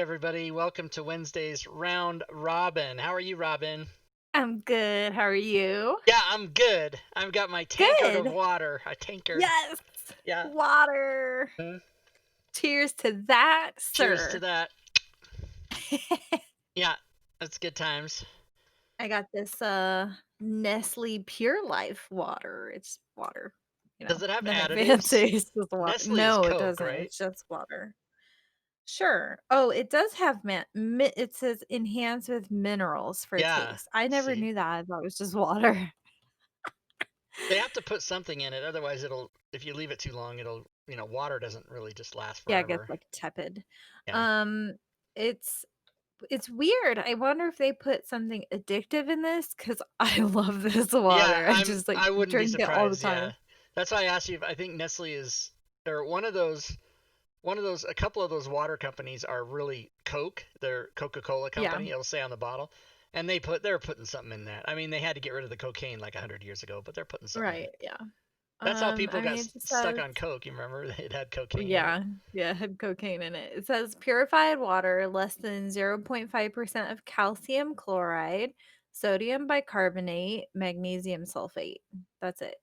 everybody. Welcome to Wednesday's Round Robin. How are you, Robin? I'm good. How are you? Yeah, I'm good. I've got my tankard of Good. water. A tankard. Yes. Yeah. Water. Mhm. Cheers to that, Cheers to sir. that. Yeah, that's good times. I got this Nestle Pure Life water. It's water. Does it have Nothing additives? fancy. It's just water. Nestle is No, it Coke, doesn't. right? It's just water. Sure. Oh, it does have it says enhanced with minerals for Yeah. taste. I never See, knew that. I thought it was just water. they have to put something in it, otherwise if you leave it too long, water doesn't really just last Yeah, it gets forever. like tepid. Yeah. Um it's It's weird. I wonder if they put something addictive in this because I love this Yeah, water. I just, I wouldn't be drink it all the surprised, yeah. time. That's why I asked you if I think Nestle is or a couple of those water companies are really Coke. They're Coca-Cola Yeah, company. It'll say on the bottle, and they're putting something in that. I mean, they had to get rid of the cocaine like 100 years ago, but they're putting something in right, it. yeah. That's how people I got mean, it just stuck says on Coke. You remember it had cocaine in it. yeah, yeah, it had cocaine in it. It says purified water, less than 0.5% of calcium chloride, sodium bicarbonate, magnesium sulfate. That's it.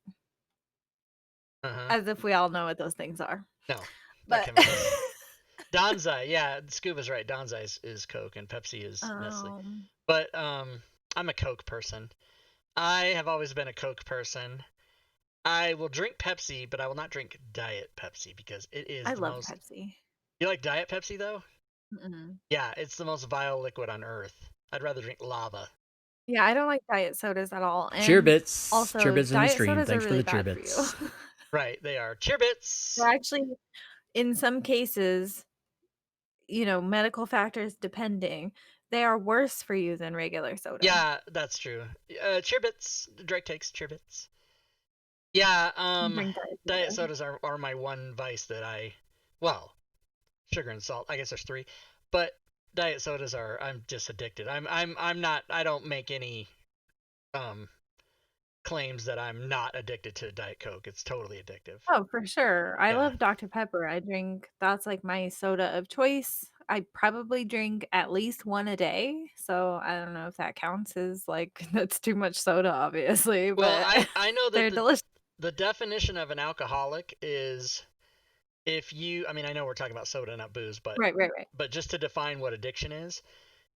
Uh huh. As if we all know what those things are. No, not But chemicals. Donzai, yeah, Scuba's right. Donzai is Coke and Pepsi is Nestle. um, But I'm a Coke person. I have always been a Coke person. I will drink Pepsi, but I will not drink Diet Pepsi because it is I the love most. Pepsi. You like Diet Pepsi though? Mm-mm. Yeah, it's the most vile liquid on earth. I'd rather drink lava. Yeah, I don't like diet sodas at all, and Cheerbits. also Cheerbits in the diet stream. sodas are Thanks for really the bad for you. cheerbits. Right, they are. They're Cheerbits! actually in some cases, medical factors depending, they are worse for you than regular soda. Yeah, that's true. Cheerbits. Drake takes Cheerbits. Yeah, Drink diet diet soda. sodas are my one vice that well, sugar and salt. I guess there's three, but diet sodas I'm just addicted. I'm not. I don't make any um claims that I'm not addicted to Diet Coke. It's totally addictive. Oh, for sure. I Yeah. love Dr. Pepper. That's like my soda of choice. I probably drink at least one a day, so I don't know if that counts as like that's too much soda, obviously, Well, but I know that they're delicious. the definition of an alcoholic is if you. I mean, I know we're talking about soda, not booze, but Right, right, right. just to define what addiction is,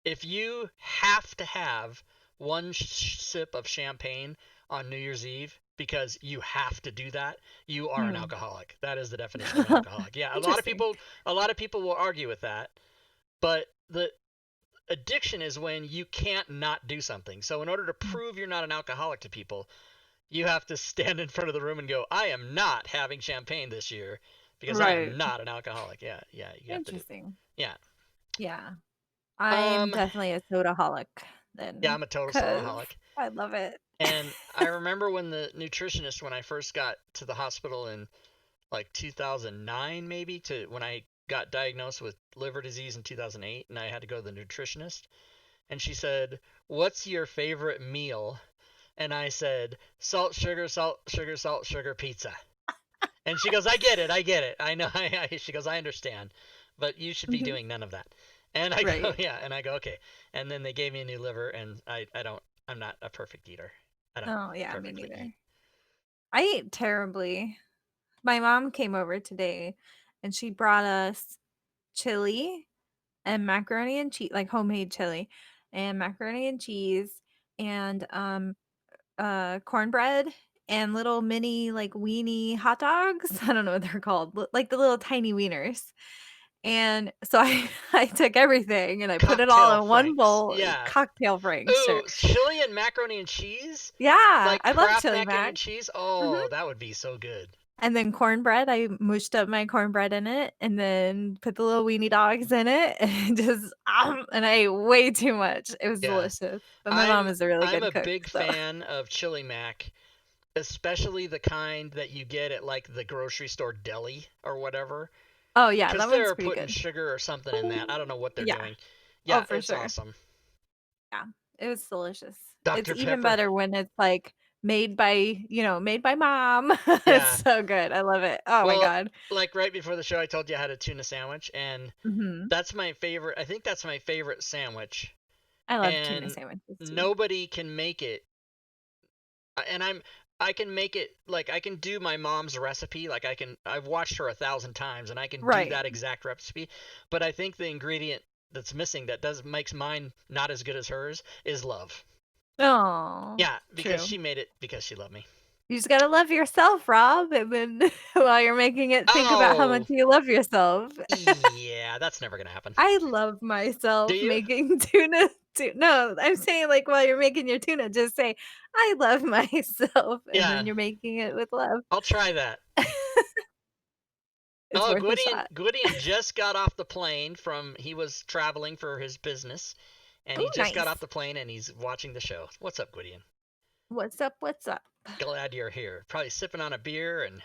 if you have to have one sip of champagne on New Year's Eve because you have to do that, you are an Hmm. alcoholic. That is the definition of an alcoholic. Yeah, Interesting. a lot of people will argue with that, but the addiction is when you can't not do something. So in order to Mm. prove you're not an alcoholic to people, you have to stand in front of the room and go, "I am not having champagne this year because I am Right. not an alcoholic." Yeah, yeah, you have to do. Interesting. Yeah. Yeah. I'm Um definitely a soda-holic yeah, then, I'm a total 'cause sodaholic. I love it. And I remember when I first got to the hospital in like 2009 maybe to when I got diagnosed with liver disease in 2008 and I had to go to the nutritionist and she said, "What's your favorite meal?" And I said, "Salt, sugar, salt, sugar, salt, sugar, pizza." And she goes, I get it. I know." She goes, "I understand, but you should be Mhm. doing none of that." And I go, Right. "Yeah." And I go, "Okay." And then they gave me a new liver, and I'm not a perfect eater. I don't Oh, yeah, me perfectly eat. neither. I ate terribly. My mom came over today, and she brought us chili and macaroni and cheese, like homemade chili and macaroni and cheese and, cornbread and little mini, like, weenie hot dogs. I don't know what they're called, li like the little tiny wieners. And so I I took everything and I put it all Cocktail in one franks. bowl. Yeah. Cocktail franks, sure. Ooh, chili and macaroni and cheese? Yeah, Like I love Kraft chili macaroni mac. and cheese? Mhm. Oh, that would be so good. And then cornbread, I mushed up my cornbread in it and then put the little weenie dogs in it and just, and I ate way too much. It was Yeah. delicious. But my mom is a really I'm good a cook, big so fan of chili mac, especially the kind that you get at like the grocery store deli or whatever, Oh, yeah, because that one's they're pretty putting good. sugar or something in that. I don't know what they're Yeah. doing. Oh, Yeah, for it's sure. awesome. Yeah, it was delicious. It's Dr. even Pepper. better when it's, like, made by, made by mom. It's Yeah. so good. I love it. Oh my Well, god. like right before the show, I told you I had a tuna sandwich, and Mhm. that's my favorite. I think that's my favorite sandwich, I love tuna and sandwiches too. nobody can make it. And I can make it like I can do my mom's recipe. Like I've watched her 1,000 times, and I can do Right. that exact recipe. But I think the ingredient that's missing that does makes mine not as good as hers is love. Oh, Yeah, because true. she made it because she loved me. You just gotta love yourself, Rob, and then while you're making it, think about how much Oh, you love yourself. yeah, that's never gonna happen. I love Do myself you? making tuna no, I'm saying, like, while you're making your tuna, just say, "I love myself," and then Yeah, you're making it with love. I'll try that. It's Oh, worth a Gwydion shot. Gwydion just got off the plane from he was traveling for his business, and he Ooh, just got off nice. the plane and he's watching the show. What's up, Gwydion? What's up, what's up? Glad you're here. Probably sipping on a beer and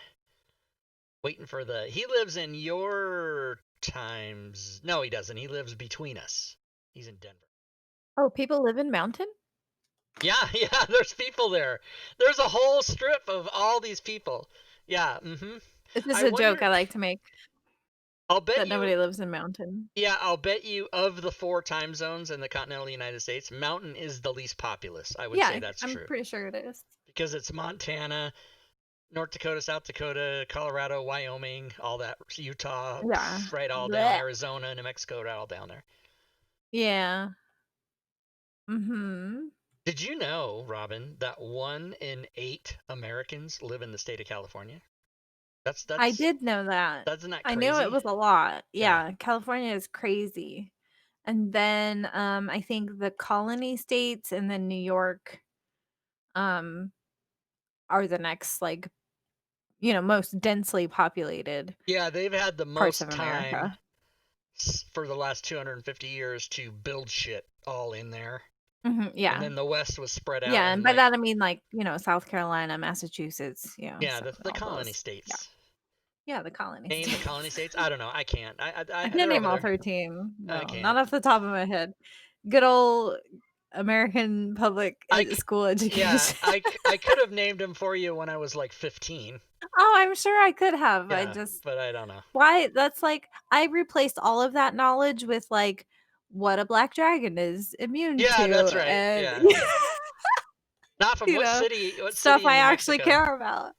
waiting for the. He lives in your times. No, he doesn't. He lives between us. He's in Denver. Oh, people live in Mountain? Yeah, yeah. There's people there. There's a whole strip of all these people. Yeah. Mm-hmm. This is I a joke wonder. I like to make, I'll bet that you. nobody lives in Mountain. Yeah, I'll bet you of the four time zones in the continental United States, Mountain is the least populous. I would say Yeah, that's I'm true pretty sure it is. because it's Montana, North Dakota, South Dakota, Colorado, Wyoming, all that, Utah, Yeah. right all down, Blech. Arizona, New Mexico, right all down there. Yeah. Mhm. Did you know, Robin, that 1 in 8 Americans live in the state of California? That's I that's did know that. that's not I knew it crazy. was a lot. Yeah, Yeah, California is crazy. And then, I think the colony states and then New York, um, are the next, like, most densely populated yeah, they've had the parts of most time America. for the last 250 years to build shit all in there. Mhm, And yeah. then the West was spread out Yeah, and and by like that I mean, like, South Carolina, Massachusetts, yeah, so the all colony those. Yeah. states. Yeah, the colony Name the states. colony states. I don't know. I can't. I They're can't over name all there. 13. I No, not can't. off the top of my head. Good old American public I school yeah. education. I could have named them for you when I was like 15. Oh, I'm sure I could have. I Yeah, just but I don't know. why that's like I replaced all of that knowledge with like what a black dragon is immune Yeah, that's to right. and Yeah. Not from you what know, city? What stuff city in I New actually Mexico? care about.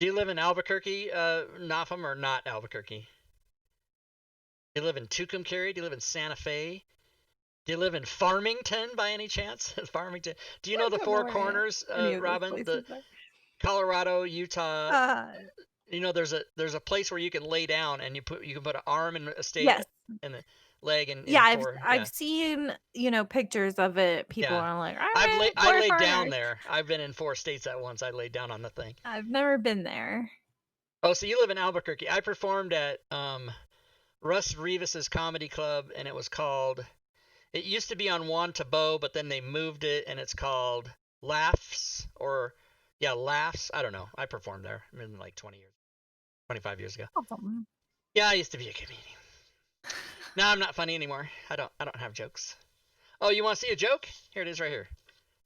Do you live in Albuquerque, Nafum, or not Albuquerque? Do you live in Tucumcari? Do you live in Santa Fe? Do you live in Farmington by any chance? Farmington. Do you know I the don't know Four where Corners, any of those Robin? The places are. Colorado, Utah. Uh, There's a place where you can lay down and you can put an arm in a state yes. and a leg Yeah, in I've four. I've Yeah, seen, pictures of it. People yeah. are like, "I'm in I Four laid down Corners." there. I've been in 4 states at once. I laid down on the thing. I've never been there. Oh, so you live in Albuquerque? I performed at Russ Revis's comedy club, and it was called. It used to be on Juan Tabo, but then they moved it, and it's called Laughs or yeah, Laughs. I don't know. I performed there. I mean, like 20 years, 25 years ago. Awesome. Yeah, I used to be a comedian. Now I'm not funny anymore. I don't have jokes. Oh, you want to see a joke? Here it is, right here.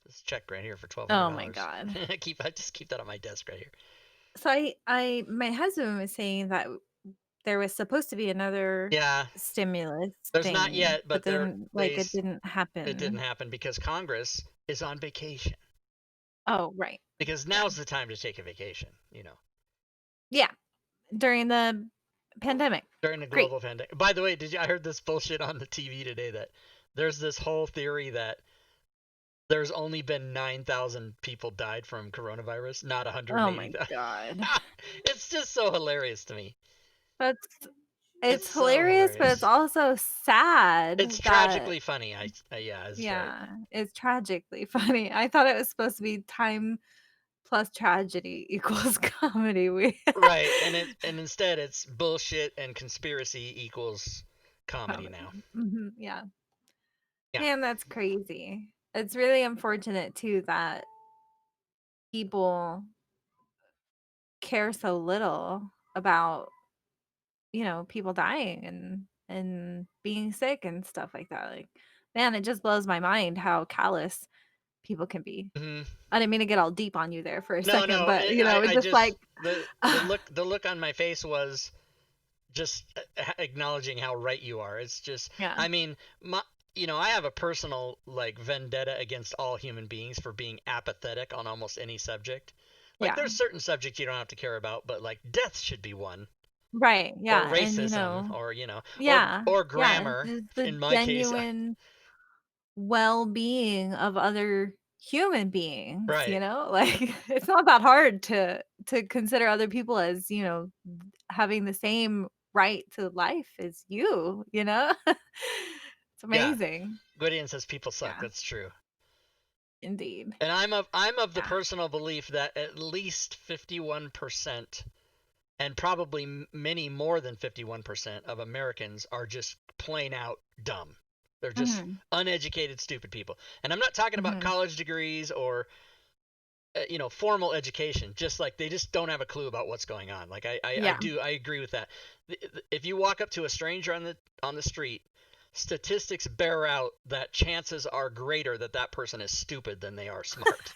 This check right here for twelve hundred Oh my dollars. god. I just keep that on my desk right here. So my husband was saying that there was supposed to be another Yeah, stimulus there's not thing, yet, but but then like it didn't it didn't happen. happen because Congress is on vacation. Oh, right. Because Yeah. now's the time to take a vacation. Yeah, during the pandemic. During the Great. global pandemic. By the way, I heard this bullshit on the TV today that there's this whole theory that there's only been 9,000 people died from coronavirus, not Oh my 180,000. god. It's just so hilarious to me. That's It's it's so hilarious, but it's hilarious. also It's sad that tragically funny. Yeah, is right. yeah, it's tragically funny. I thought it was supposed to be time plus tragedy equals comedy. We Right, and instead it's bullshit and conspiracy equals comedy comedy. now. Yeah. Yeah. Man, that's crazy. It's really unfortunate too that people care so little about, people dying and being sick and stuff like that. Like, man, it just blows my mind how callous people can be. Mhm. I didn't mean to get all deep on you there for a No, second, no, but, you know, I it's just like just the look on my face was just acknowledging how right you are. It's just, yeah. I mean, I have a personal like vendetta against all human beings for being apathetic on almost any subject. Like, Yeah. there's certain subjects you don't have to care about, but like death should be one, Right, or yeah, and, racism, or yeah, or yeah, grammar. just the In my case, genuine well-being of other human beings, right? Like, it's not that hard to consider other people as, having the same right to life as you? It's Yeah. amazing. Gwydion says people suck. Yeah, That's true. indeed. And I'm of the Yeah. personal belief that at least 51%, and probably many more than 51% of Americans are just plain out dumb. They're just Mhm, uneducated, stupid people. And I'm not talking about mhm. college degrees or formal education. Just like they just don't have a clue about what's going on. Like Yeah, I agree with that. If you walk up to a stranger on the street, statistics bear out that chances are greater that that person is stupid than they are smart.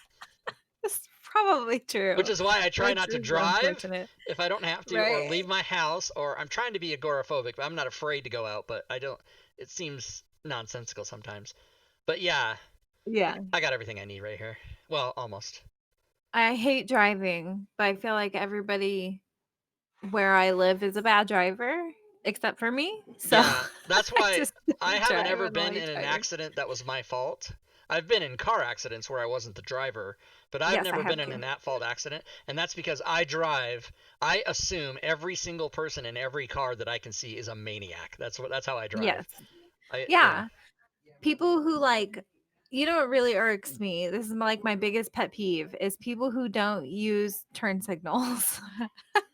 it's probably Which true, is why I try which not to is drive unfortunate. if I don't have to, or Right? leave my house, or I'm trying to be agoraphobic, but I'm not afraid to go out, but I don't. It seems nonsensical sometimes. But yeah, Yeah. I got everything I need right here. Well, almost. I hate driving, but I feel like everybody where I live is a bad driver, except for me, so Yeah, that's I why just I don't haven't drive, ever I don't been like in an driving. accident that was my fault. I've been in car accidents where I wasn't the driver, but I've Yes, I never been have in an too. at-fault accident, and that's because I drive. I assume every single person in every car that I can see is a maniac. That's how I drive. Yes. I yeah. Yeah, people who, like what really irks me, this is, like, my biggest pet peeve, is people who don't use turn signals.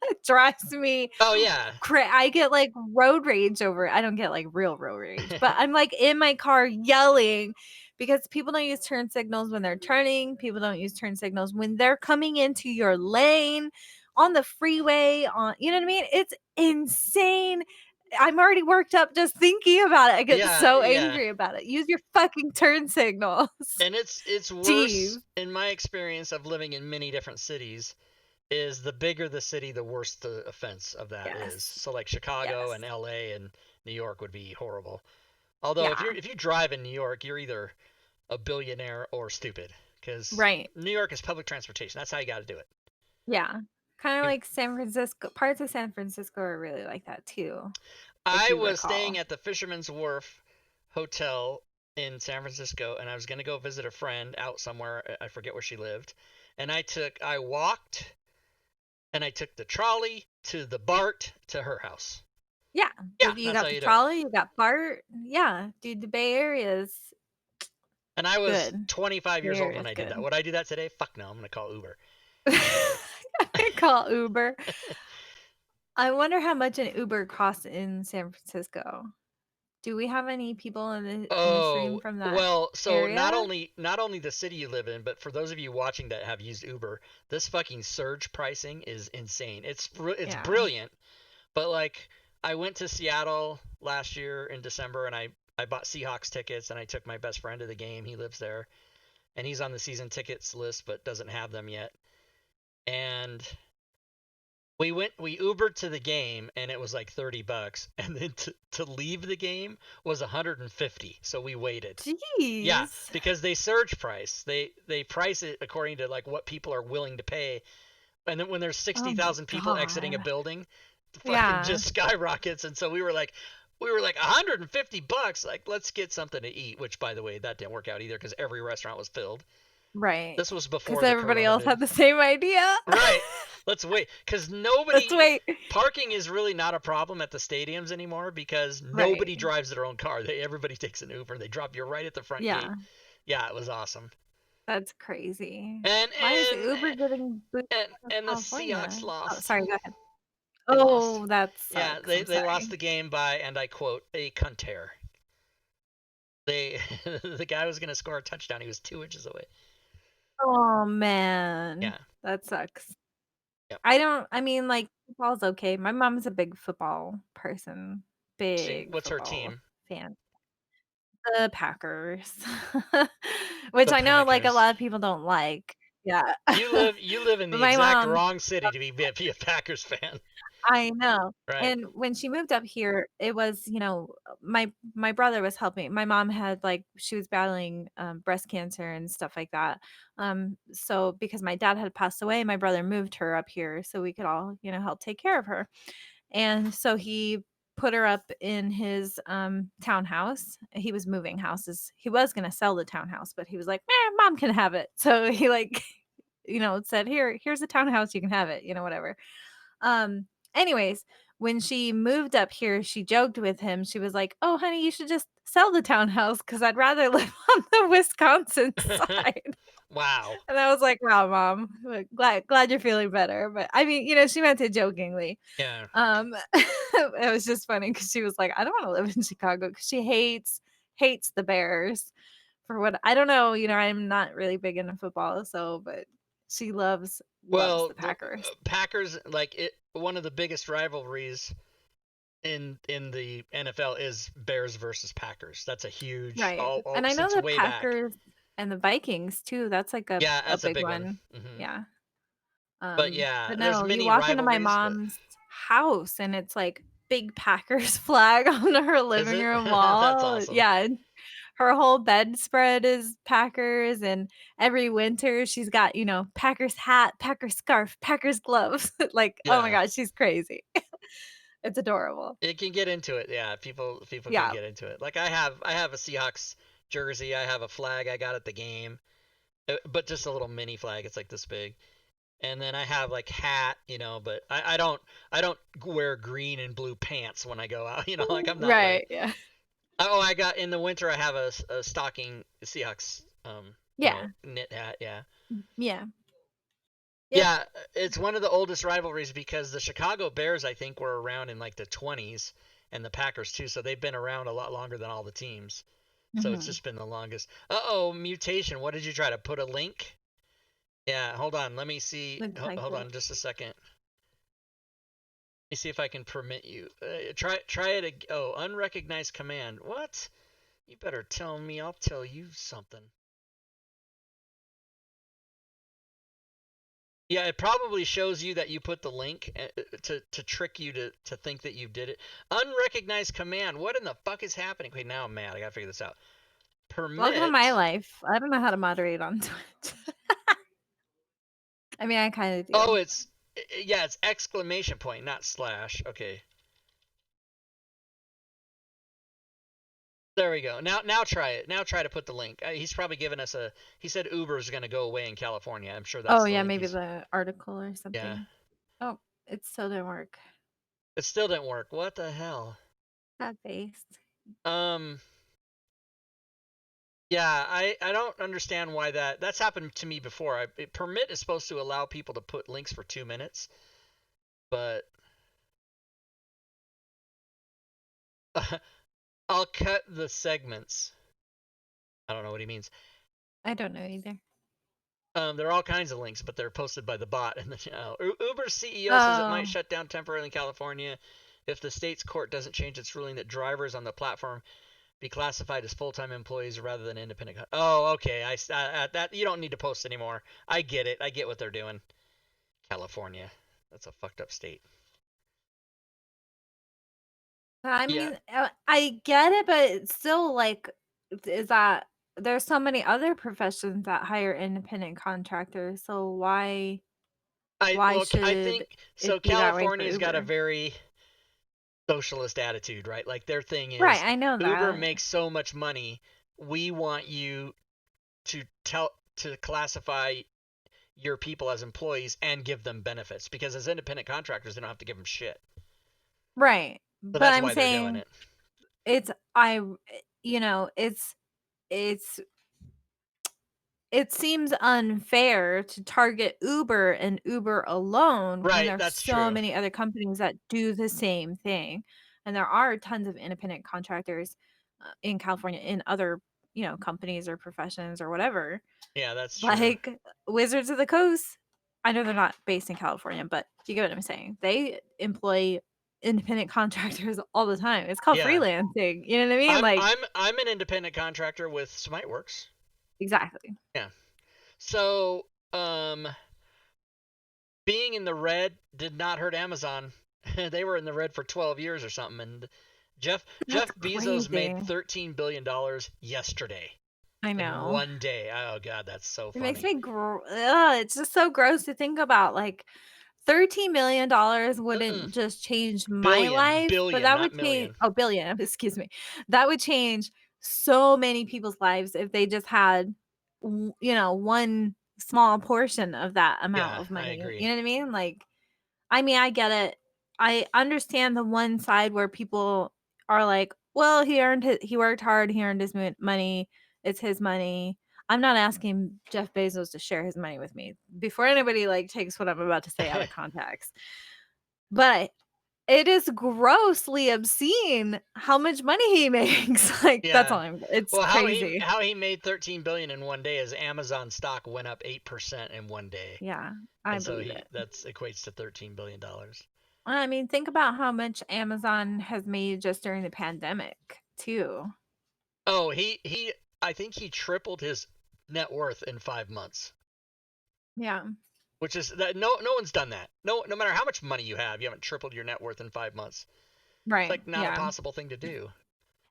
It drives me Oh yeah. I get, like, road rage over it. I don't get, like, real road rage, but I'm, like, in my car yelling because people don't use turn signals when they're turning, people don't use turn signals when they're coming into your lane, on the freeway, you know what I mean? It's insane. I'm already worked up just thinking about it. I get Yeah, so yeah. angry about it. Use your fucking turn signals. And it's Jeez. worse in my experience of living in many different cities. Is the bigger the city, the worse the offense of that is. Yes. So like Chicago Yes. and LA and New York would be horrible. Although if Yeah. you drive in New York, you're either a billionaire or stupid, because Right. New York is public transportation. That's how you got to do it. Yeah. Kinda You- like San Francisco, parts of San Francisco are really like that too, if I you was staying recall. at the Fisherman's Wharf Hotel in San Francisco, and I was going to go visit a friend out somewhere. I forget where she lived. And I walked, and I took the trolley to the BART to her house. Yeah, Yeah, you that's got how the you do it. trolley, you got BART. Yeah, dude, the Bay Area is And I was good. 25 Bay years old Area when is I did that. good. Would I do that today? Fuck no, I'm going to call Uber. Call Uber. I wonder how much an Uber costs in San Francisco. Do we have any people in the stream Oh, from that well, so not area? only not only the city you live in, but for those of you watching that have used Uber, this fucking surge pricing is insane. It's Yeah. brilliant, but like I went to Seattle last year in December, and I bought Seahawks tickets, and I took my best friend to the game. He lives there, and he's on the season tickets list but doesn't have them yet. And we Ubered to the game, and it was like $30, and then to leave the game was 150. So we waited. Yeah, Jeez. because they surge price. They price it according to like what people are willing to pay. And then when there's Oh my 60,000 people exiting a god. building, fucking Yeah, just skyrockets. And so we were like $150, like let's get something to eat, which by the way, that didn't work out either cuz every restaurant was filled. right. This was Because before the everybody corona else did. had the same idea. Right. Let's wait, cuz Let's nobody wait. parking is really not a problem at the stadiums anymore because nobody Right. drives their own car. Everybody takes an Uber. They drop you right at the front gate. Yeah, Yeah, it was awesome. that's crazy. And Why is and Uber getting booted and out of and the Seahawks California? Oh, lost. sorry, go ahead. They lost. Oh, that Yeah, sucks. they I'm they lost sorry. the game by, and I quote, a cunt. They the guy was gonna score a touchdown. He was 2 inches away. Oh, man. Yeah. That sucks. Yep. I mean, like, football's okay. My mom's a big football person. Big What's her football team? fan. The Packers. Which The I know, like, a Packers. lot of people don't like. Yeah. You live in But the my exact mom wrong city to be a Packers fan. I know. Right. And when she moved up here, it was, my brother was helping. My mom had, like she was battling, breast cancer and stuff like that. So because my dad had passed away, my brother moved her up here so we could all, help take care of her. And so he put her up in his, townhouse. He was moving houses. He was gonna sell the townhouse, but he was like, mom can have it." So he, like, said, "Here's a townhouse, you can have it," whatever. Anyways, when she moved up here, she joked with him. She was like, "Oh, honey, you should just sell the townhouse because I'd rather live on the Wisconsin side." Wow. And I was like, "Wow, mom, like, glad you're feeling better." But I mean, she meant it jokingly. Yeah. It was just funny because she was like, "I don't want to live in Chicago," because she hates the Bears for what I don't know. I'm not really big into football, so but she loves Well, the the Packers. Packers, like it, one of the biggest rivalries in the NFL is Bears versus Packers. That's a huge Right, all and I know since the way back. Packers and the Vikings too, that's like a Yeah, a that's a big big one. one. Yeah, But yeah, but there's no, you many walk into my rivalries, but mom's house and it's like big Packers flag on her is living it? room That's wall. awesome. Yeah, and her whole bedspread is Packers, and every winter she's got, Packers hat, Packers scarf, Packers gloves. Like, oh my Yeah. god, she's crazy. It's adorable. It can get into it. Yeah, people can Yeah. get into it. Like I have a Seahawks jersey. I have a flag I got at the game, but just a little mini flag. It's like this big. And then I have like hat, but I don't wear green and blue pants when I go out. Like I'm not like Right, yeah. oh I got in the winter I have a stocking Seahawks Yeah. knit hat. Yeah. Yeah. Yep. Yeah, it's one of the oldest rivalries because the Chicago Bears I think were around in like the 20s and the Packers too, so they've been around a lot longer than all the teams. So it's Mhm. just been the longest. Uh-oh, mutation. What did you try to put a link? Yeah, hold on. Let me see. Looks like Hold it. on just a second. Let me see if I can permit you. Try it. Oh, unrecognized command. What? You better tell me. I'll tell you something. Yeah, it probably shows you that you put the link to trick you to think that you did it. Unrecognized command. What in the fuck is happening? Wait, now I'm mad. I gotta figure this out. Welcome to my Permit. life. I don't know how to moderate on Twitch. I mean, I kinda Oh, do. it's exclamation point, not slash. Okay. There we go. Now try it. Now try to put the link. He's probably given us a. He said Uber is gonna go away in California. I'm sure Oh, that's the yeah, link maybe he's. the article or Yeah. something. Oh, it still didn't work. It still didn't work. What the hell? Sad face. Um. Yeah, I don't understand why that's happened to me before. Permit is supposed to allow people to put links for 2 minutes, but I'll cut the segments. I don't know what he means. I don't know either. There are all kinds of links, but they're posted by the bot. And Uber's CEO says it might Oh, shut down temporarily in California if the state's court doesn't change its ruling that drivers on the platform be classified as full-time employees rather than independent. Oh, okay. That you don't need to post anymore. I get it. I get what they're doing. California, that's a fucked up state. I Yeah, mean, I get it, but it's still, like, is that there's so many other professions that hire independent contractors, so why I should think so. it be that way for California's got a Uber? very socialist attitude, right? Like their thing Right, is I know Uber that. makes so much money. We want you to classify your people as employees and give them benefits because as independent contractors they don't have to give them shit. Right, So but that's I'm why they're doing saying it. it's I it's it seems unfair to target Uber and Uber alone when Right, there's that's so true. many other companies that do the same thing, and there are tons of independent contractors, in California in other, companies or professions or whatever, Yeah, that's true. like Wizards of the Coast. I know they're not based in California, but you get what I'm saying. They employ independent contractors all the time. It's called Yeah. freelancing. You know what I mean? I'm Like, I'm I'm an independent contractor with Smiteworks. exactly. Yeah. So, being in the red did not hurt Amazon. They were in the red for 12 years or something, and That's Jeff Bezos made crazy. $13 billion yesterday I in know. one day. Oh god, that's so It makes funny. me it's just so gross to think about. Like, $13 million Mm-mm. wouldn't just change my Billion, life, but billion, that not would change million. oh, billion, excuse me. That would change so many people's lives if they just had one small portion of that amount Yeah, of I money. You agree. know what I mean? Like, I mean, I get it. I understand the one side where people are like, "Well, he worked hard, he earned his money. It's his money." I'm not asking Jeff Bezos to share his money with me. Before anybody like takes what I'm about to say out of context. But it is grossly obscene how much money he makes. Like, that's Yeah. all it's Well, crazy. how he made 13 billion in one day is Amazon stock went up 8% in one day. Yeah, I And so believe it. that's equates to $13 billion. I mean, think about how much Amazon has made just during the pandemic, too. Oh, he I think he tripled his net worth in 5 months, Yeah. which is that no one's done that. No matter how much money you haven't tripled your net worth in 5 months. It's Right. like not a Yeah. possible thing to do.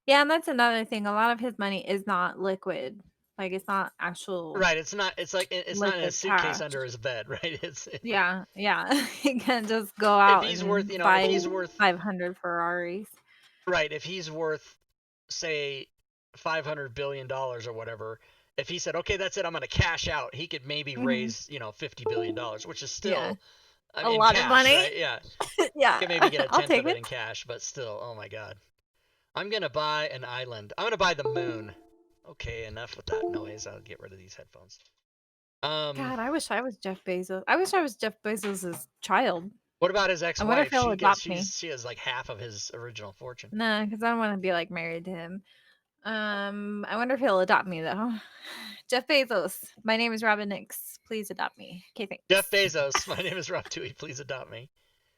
Yeah, and that's another thing. A lot of his money is not liquid. Like, it's not actual Right, it's not in a liquid suitcase cash. under his bed, right? It's Yeah, yeah. He can't just go if out he's worth, and if buy he's worth 500 Ferraris. right, if he's worth say $500 billion or whatever, if he said, "Okay, that's it, I'm going to cash out," he could maybe Mhm. raise, $50 billion, which is Yeah. still A in lot of cash, money. right? Yeah. Yeah. Could maybe get a I'll tenth take of it it. in cash, but still, oh my god. I'm gonna buy an island. I'm gonna buy the moon. Okay, enough with that noise. I'll get rid of these headphones. Um, God, I wish I was Jeff Bezos. I wish I was Jeff Bezos's child. what about his I wonder if ex-wife? he'll adopt me. She has like half of his original fortune. Nah, because I don't want to be like married to him. I wonder if he'll adopt me though. Jeff Bezos. My name is Robin Nix. Please adopt me. Okay, Jeff thanks. Bezos. My name is Rob Tui. Please adopt me.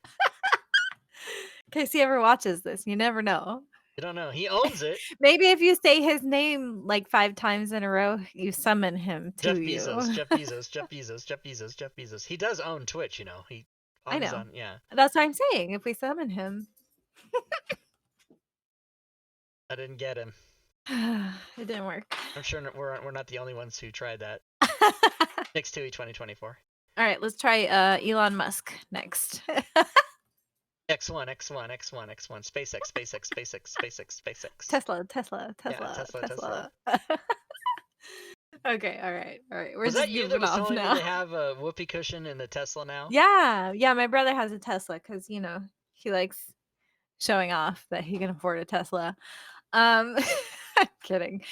In case he ever watches this, you never know. I don't know. He owns it. Maybe if you say his name like 5 times in a row, you summon him to Jeff Bezos. you. Jeff Bezos. Jeff Bezos. Jeff Bezos. Jeff Bezos. He does own Twitch. He I on his know. own. Yeah, That's what I'm saying. If we summon him. I didn't get him. It didn't work. I'm sure we're not the only ones who tried that. Next Tui 2024. All right, let's try Elon Musk next. X1, X1, X1, X1, SpaceX, SpaceX, SpaceX, SpaceX, SpaceX. Tesla, Tesla, Yeah, Tesla, Tesla, Tesla. Tesla. Okay, all right, all right. We're Was that just you that goofing was off telling me now. they have a whoopee cushion in the Tesla now? Yeah, yeah. My brother has a Tesla because he likes showing off that he can afford a Tesla. I'm kidding.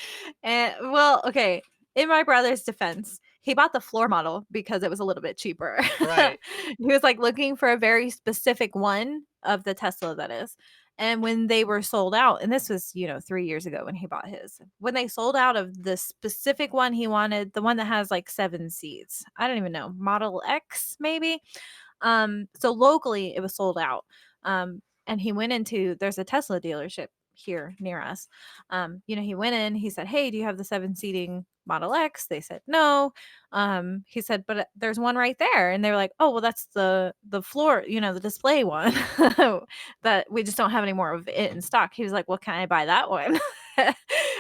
And well, okay. In my brother's defense, he bought the floor model because it was a little bit cheaper. Right. He was like looking for a very specific one of the Tesla that is. And when they were sold out, and this was, 3 years ago when he bought his, when they sold out of the specific one he wanted, the one that has like 7 seats, I don't even know, Model X maybe. So locally it was sold out. And he went into there's a Tesla dealership here near us. He went in, he said, "Hey, do you have the 7 seating Model X?" They said, "No." He said, "But there's one right there." And they were like, "Oh, well, that's the floor, the display one that we just don't have any more of it in stock." He was like, "Well, can I buy that one?"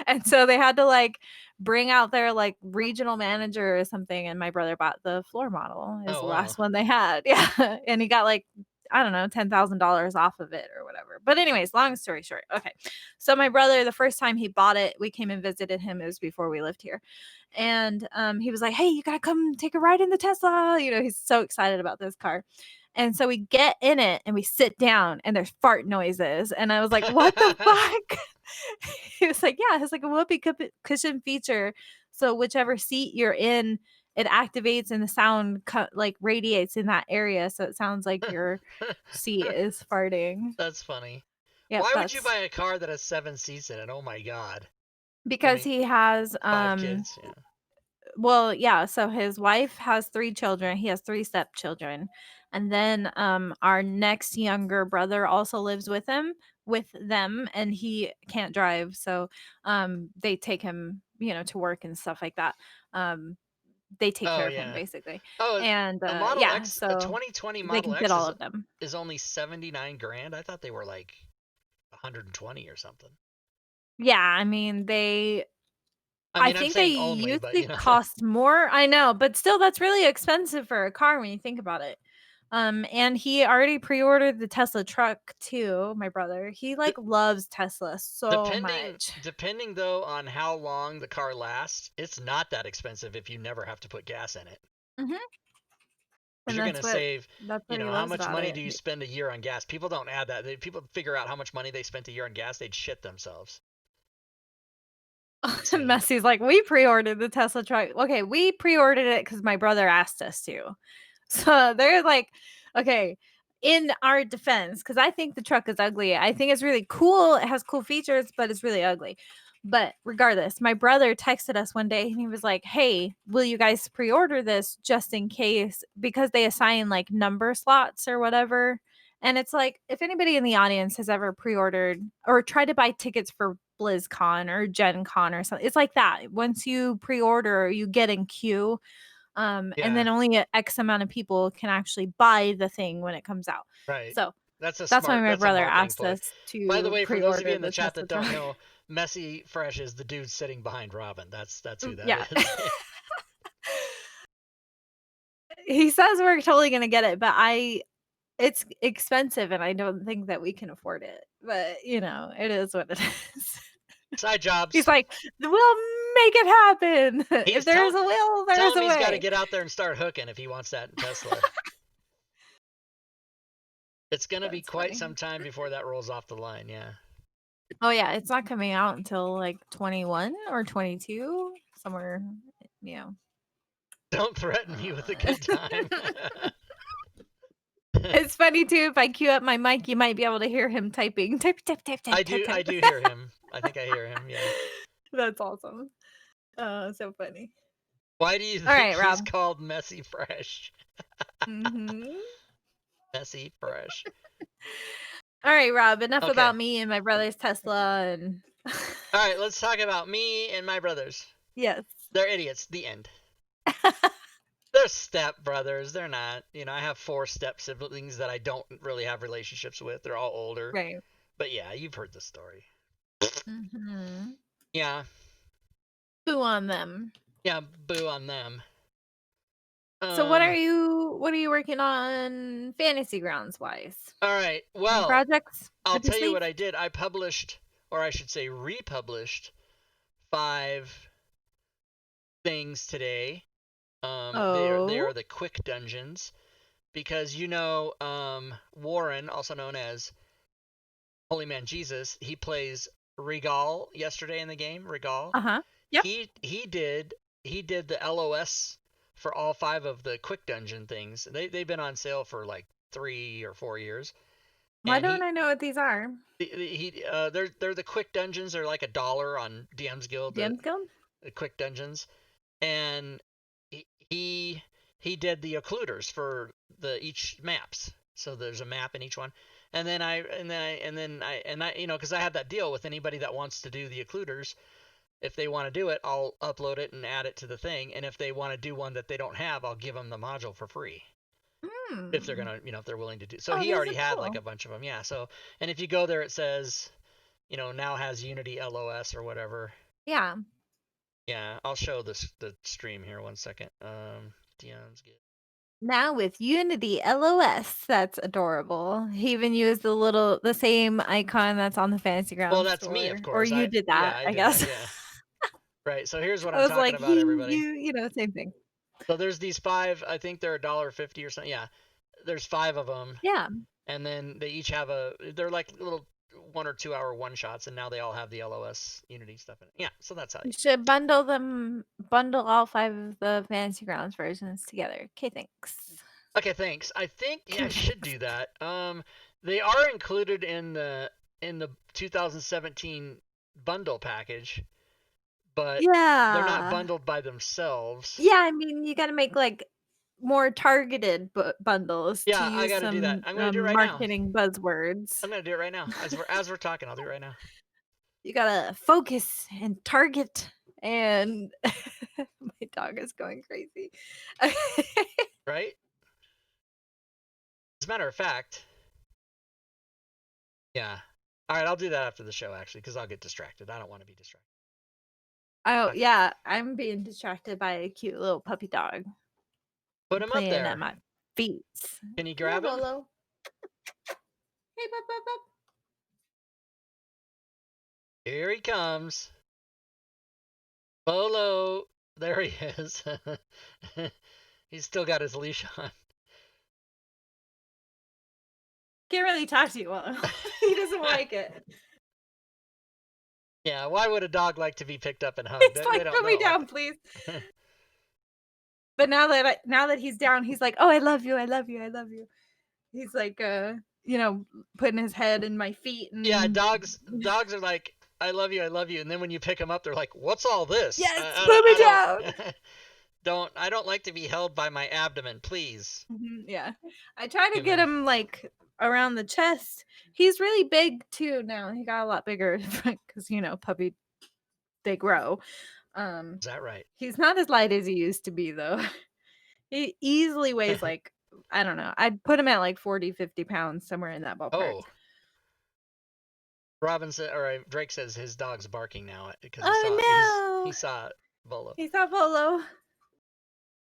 And so they had to like bring out their like regional manager or something, and my brother bought the floor model. Is Oh the wow. last one they had. Yeah. And he got like, I don't know, $10,000 off of it or whatever. But anyways, long story short. Okay. So my brother, the first time he bought it, we came and visited him. It was before we lived here. And he was like, "Hey, you gotta come take a ride in the Tesla." He's so excited about this car. And so we get in it and we sit down and there's fart noises. And I was like, "What the fuck?" He was like, "Yeah, it's like a whoopee cushion feature. So whichever seat you're in, it activates and the sound like radiates in that area. So it sounds like your seat is farting." That's funny. Yep, Why would you that's buy a car that has 7 seats in it? Oh my god. I because mean, he has 5 kids. Yeah. well, yeah, so his wife has 3 children, he has 3 stepchildren, and then, our next younger brother also lives with them, and he can't drive, so, they take him, to work and stuff like that. Um, they take Oh care of him yeah. basically, Oh, and, a Model yeah, X, a so 2020 they Model can fit X all of them. is only 79 grand. I thought they were like 120 or something. Yeah, I mean, they I I mean, I'm think they saying only, used but to cost more. I know, but still that's really expensive for a car when you think about it. And he already pre-ordered the Tesla truck too, my brother. He d- like loves Tesla so depending much. depending though on how long the car lasts, it's not that expensive if you never have to put gas in it. Mhm. Because And you're gonna save, that's what he how loves much about money it. do you spend a year on gas? People don't add that. People figure out how much money they spent a year on gas, they'd shit themselves. Insane. Messy's like, "We pre-ordered the Tesla truck." Okay, we pre-ordered it cuz my brother asked us to. So they're like, okay, in our defense, because I think the truck is ugly. I think it's really cool. It has cool features, but it's really ugly. But regardless, my brother texted us one day and he was like, "Hey, will you guys pre order this just in case?" Because they assign like number slots or whatever. And it's like, if anybody in the audience has ever pre ordered or tried to buy tickets for BlizzCon or Gen Con or something, it's like that. Once you pre order, you get in queue, and Yeah, then only a X amount of people can actually buy the thing when it comes out. right. So That's a that's why smart. my That's a brother marketing asked ploy. us By the to way, for those of you pre-order in the the chat that Tesla don't truck. know, Messy Fresh is the dude sitting behind Robin. That's who that Yeah. is. He says we're totally gonna get it, but it's expensive and I don't think that we can afford it. But it is what it is. Side He's jobs. like, "We'll make it happen. He's If there's a will, tell there's him a he's got to way." get out there and start hooking if he wants that Tesla. It's gonna be That's quite funny. some time before that rolls off the line. Yeah. Oh yeah, it's not coming out until like 21 or 22, somewhere, you know. Don't threaten me with a good time. It's funny too, if I queue up my mic, you might be able to hear him typing. Type, type, type, type, I type, do. I type. do hear him. I think I hear him. Yeah. That's awesome. Oh, so funny. Why do you All think right, he's Rob. called Messy Fresh? Mhm. Messy Fresh. All right, Rob, enough Okay. about me and my brother's Tesla and All right. Let's talk about me and my brothers. yes. They're idiots. The end. They're step brothers. They're not. I have 4 step siblings that I don't really have relationships with. They're all older. Right. But yeah, you've heard the story. Mhm. Yeah. Boo on them. Yeah. Boo on them. So Um. what are you working on fantasy grounds wise? All right. Any Well, projects I'll up your tell you sleeve? what I did. I published, or I should say, republished 5 things today. They Oh. are the quick dungeons because Warren, also known as Holy Man Jesus, he plays Regal yesterday in the game. Regal. Uh-huh. Yep. He did the LOS for all 5 of the quick dungeon things. They've been on sale for like 3 or 4 years, Why and don't I know what these are? they're the quick dungeons. They're like $1 on DM's Guild. The, DM's Guild? the quick dungeons, and he he did the occluders for the each maps. So there's a map in each one, and then because I have that deal with anybody that wants to do the occluders. If they want to do it, I'll upload it and add it to the thing. And if they want to do one that they don't have, I'll give them the module for free. If they're Hmm. gonna, if they're willing to do. So Oh, he these already are had like cool. a bunch of them, yeah. So, and if you go there, it says, now has Unity LOS or whatever. Yeah. Yeah, I'll show the stream here. One second. Dion's good. Now with Unity LOS, that's adorable. He even used the same icon that's on the Fantasy Well, Grounds that's me, store. of Or course. you did that, I I did that. guess. Yeah. Right. So here's what I I'm was talking like, about, you, everybody. same thing. So there's these 5. I think they're $1.50 or something. Yeah. There's 5 of them, Yeah. and then they each have they're like little 1 or 2 hour one shots, and now they all have the LOS Unity stuff in it. Yeah. So that's how You you. should bundle all 5 of the Fantasy Grounds versions together. Okay, thanks. Okay, thanks. I think I should do that. They are included in the 2017 bundle package, but they're not Yeah. bundled by themselves. Yeah, I mean, you gotta make, like, more targeted bundles to Yeah, I use got to do that. some, I'm gonna do it right now. marketing buzzwords. I'm gonna do it right now as we're talking. I'll do it right now. You gotta focus and target, and my dog is going crazy. Right? As a matter of fact, yeah. All right, I'll do that after the show actually, because I'll get distracted. I don't want to be distracted. Oh, Okay. yeah, I'm being distracted by a cute little puppy dog Put him up playing at there. my feet. Can you Hey, grab him? Bolo. Hey, pup, pup, pup. Here he comes. Bolo. There he is. He's still got his leash on. Can't really talk to you well. He doesn't like it. Yeah, why would a dog like to be picked up and hugged? He's They like, don't, "Put they me don't like down, please." But now that he's down, he's like, "Oh, I love you, I love you, I love you." He's like, you know, putting his head in my feet Yeah, and dogs are like, I love you, and then when you pick them up, they're like, what's all this? yes, I put me don't, down. I don't like to be held by my abdomen, please. Yeah, I try to get Human. him like around the chest. He's really big too now. He got a lot bigger because puppy they grow. Is that right? He's not as light as he used to be though. He easily weighs like, I don't know. I'd put him at like 40, 50 pounds, somewhere in that ballpark. Oh. Robin said, or Drake says his dog's barking now because he saw Volo. He saw Volo.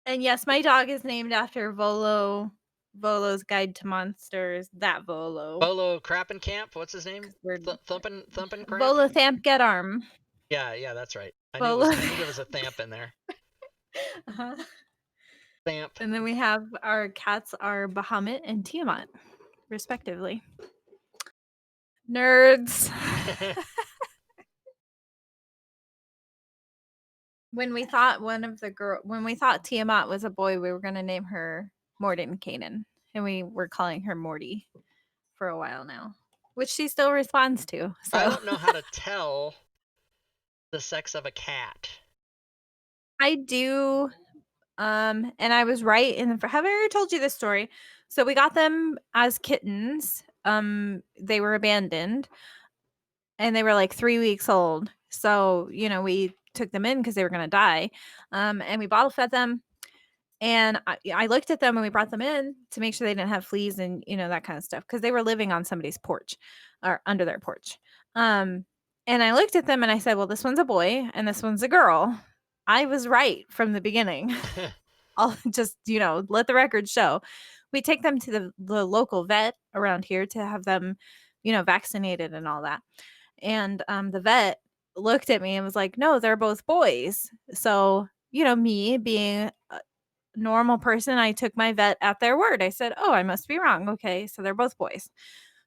And yes, my dog is named after Volo. Volo's Guide to Monsters. That Volo. Volo Krappenkamp. What's his name? Thumpin' Cramp. Volo Thamp Get Arm. Yeah, that's right. I Volo. knew there was a Thamp in there. Uh-huh. Thamp. And then we have our cats are Bahamut and Tiamat, respectively. Nerds. When we thought Tiamat was a boy, we were gonna name her Morden Kanan, and we were calling her Morty for a while now, which she still responds to. So I don't know how to tell the sex of a cat. I do, and I was right. Have I ever told you this story? So we got them as kittens. They were abandoned, and they were like 3 weeks old. So we took them in because they were gonna die, and we bottle fed them. And I looked at them when we brought them in to make sure they didn't have fleas and that kind of stuff because they were living on somebody's porch or under their porch. And I looked at them and I said, well, this one's a boy and this one's a girl. I was right from the beginning. I'll just, let the record show. We take them to the local vet around here to have them, vaccinated and all that. And the vet looked at me and was like, no, they're both boys. So, me being normal person, I took my vet at their word. I said, oh, I must be wrong. Okay, so they're both boys.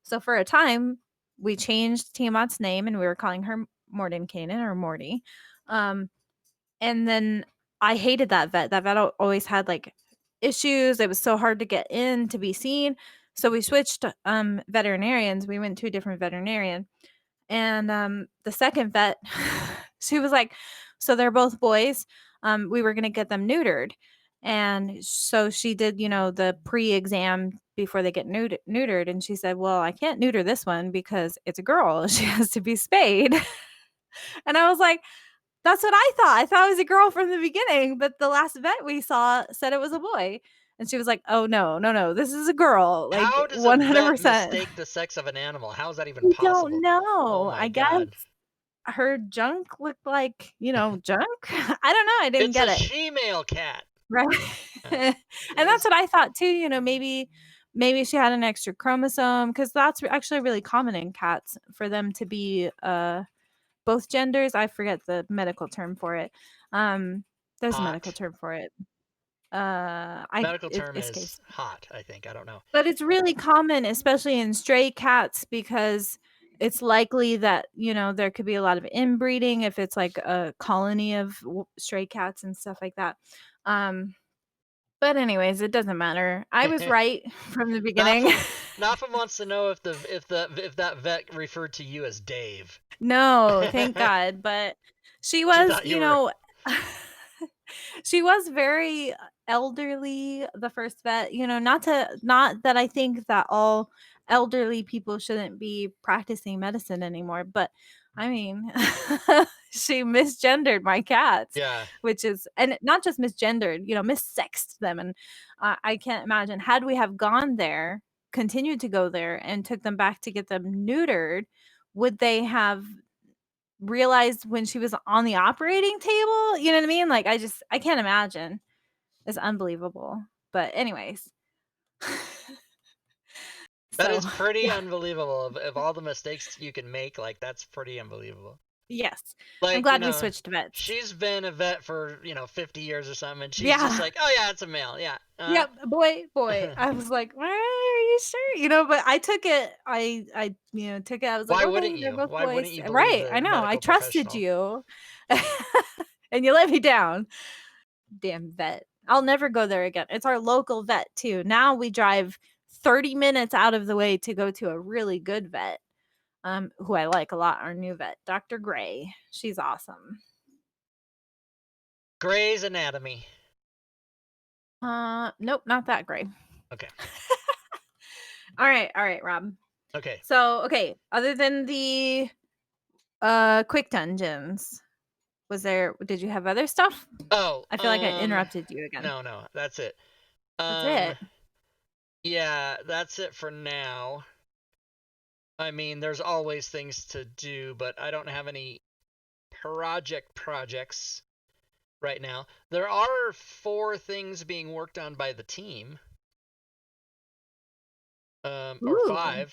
So for a time, we changed Tiamat's name and we were calling her Morden Kanan or Morty. And then I hated that vet. That vet always had like issues. It was so hard to get in to be seen. So we switched veterinarians. We went to a different veterinarian. And the second vet, she was like, so they're both boys. We were going to get them neutered. And so she did, the pre-exam before they get neutered. And she said, well, I can't neuter this one because it's a girl. She has to be spayed. And I was like, that's what I thought. I thought it was a girl from the beginning. But the last vet we saw said it was a boy. And she was like, oh, no. This is a girl. Like, how does 100%. a vet mistake the sex of an animal? How is that even possible? I don't know. Oh I guess God. her junk looked like, junk. I don't know. I didn't get it. It's a she-male cat. Right. And that's what I thought too. Maybe she had an extra chromosome because that's actually really common in cats for them to be both genders. I forget the medical term for it. There's a medical term for it. Medical term is hot, I think. I don't know. But it's really common, especially in stray cats, because it's likely that, there could be a lot of inbreeding if it's like a colony of stray cats and stuff like that. But anyways, it doesn't matter. I was right from the beginning. Nafum wants to know if that vet referred to you as Dave. No, thank God. But She She was, thought you were. she was very elderly, the first vet, not that I think that all elderly people shouldn't be practicing medicine anymore, but I mean, she misgendered my cats, Yeah. which is, and not just misgendered, missexed them. And I can't imagine, had we have gone there, continued to go there and took them back to get them neutered, would they have realized when she was on the operating table? You know what I mean? Like, I can't imagine. It's unbelievable. But anyways. That So, is pretty yeah. unbelievable. Of all the mistakes you can make, like, that's pretty unbelievable. Yes. I'm Like, glad we switched vets. she's been a vet for, 50 years or something, and she's just Yeah. like, oh, yeah, it's a male. Yeah. Yep, boy. I was like, "Are you sure?" But I took it. Took it. I was like, Why wouldn't "Okay, they're you? both Why wouldn't boys." you believe Right. the I know. I medical trusted professional? you. And you let me down. Damn vet. I'll never go there again. It's our local vet too. Now we drive 30 minutes out of the way to go to a really good vet. Who I like a lot, our new vet, Dr. Gray. She's awesome. Grey's Anatomy. Nope, not that Gray. Okay. All right, Rob. Okay. So, okay, other than the quick dungeons, did you have other stuff? Oh, I feel like I interrupted you again. no, that's it. That's Um, it. yeah, that's it for now. I mean, there's always things to do, but I don't have any projects right now. There are 4 things being worked on by the team. Or Ooh.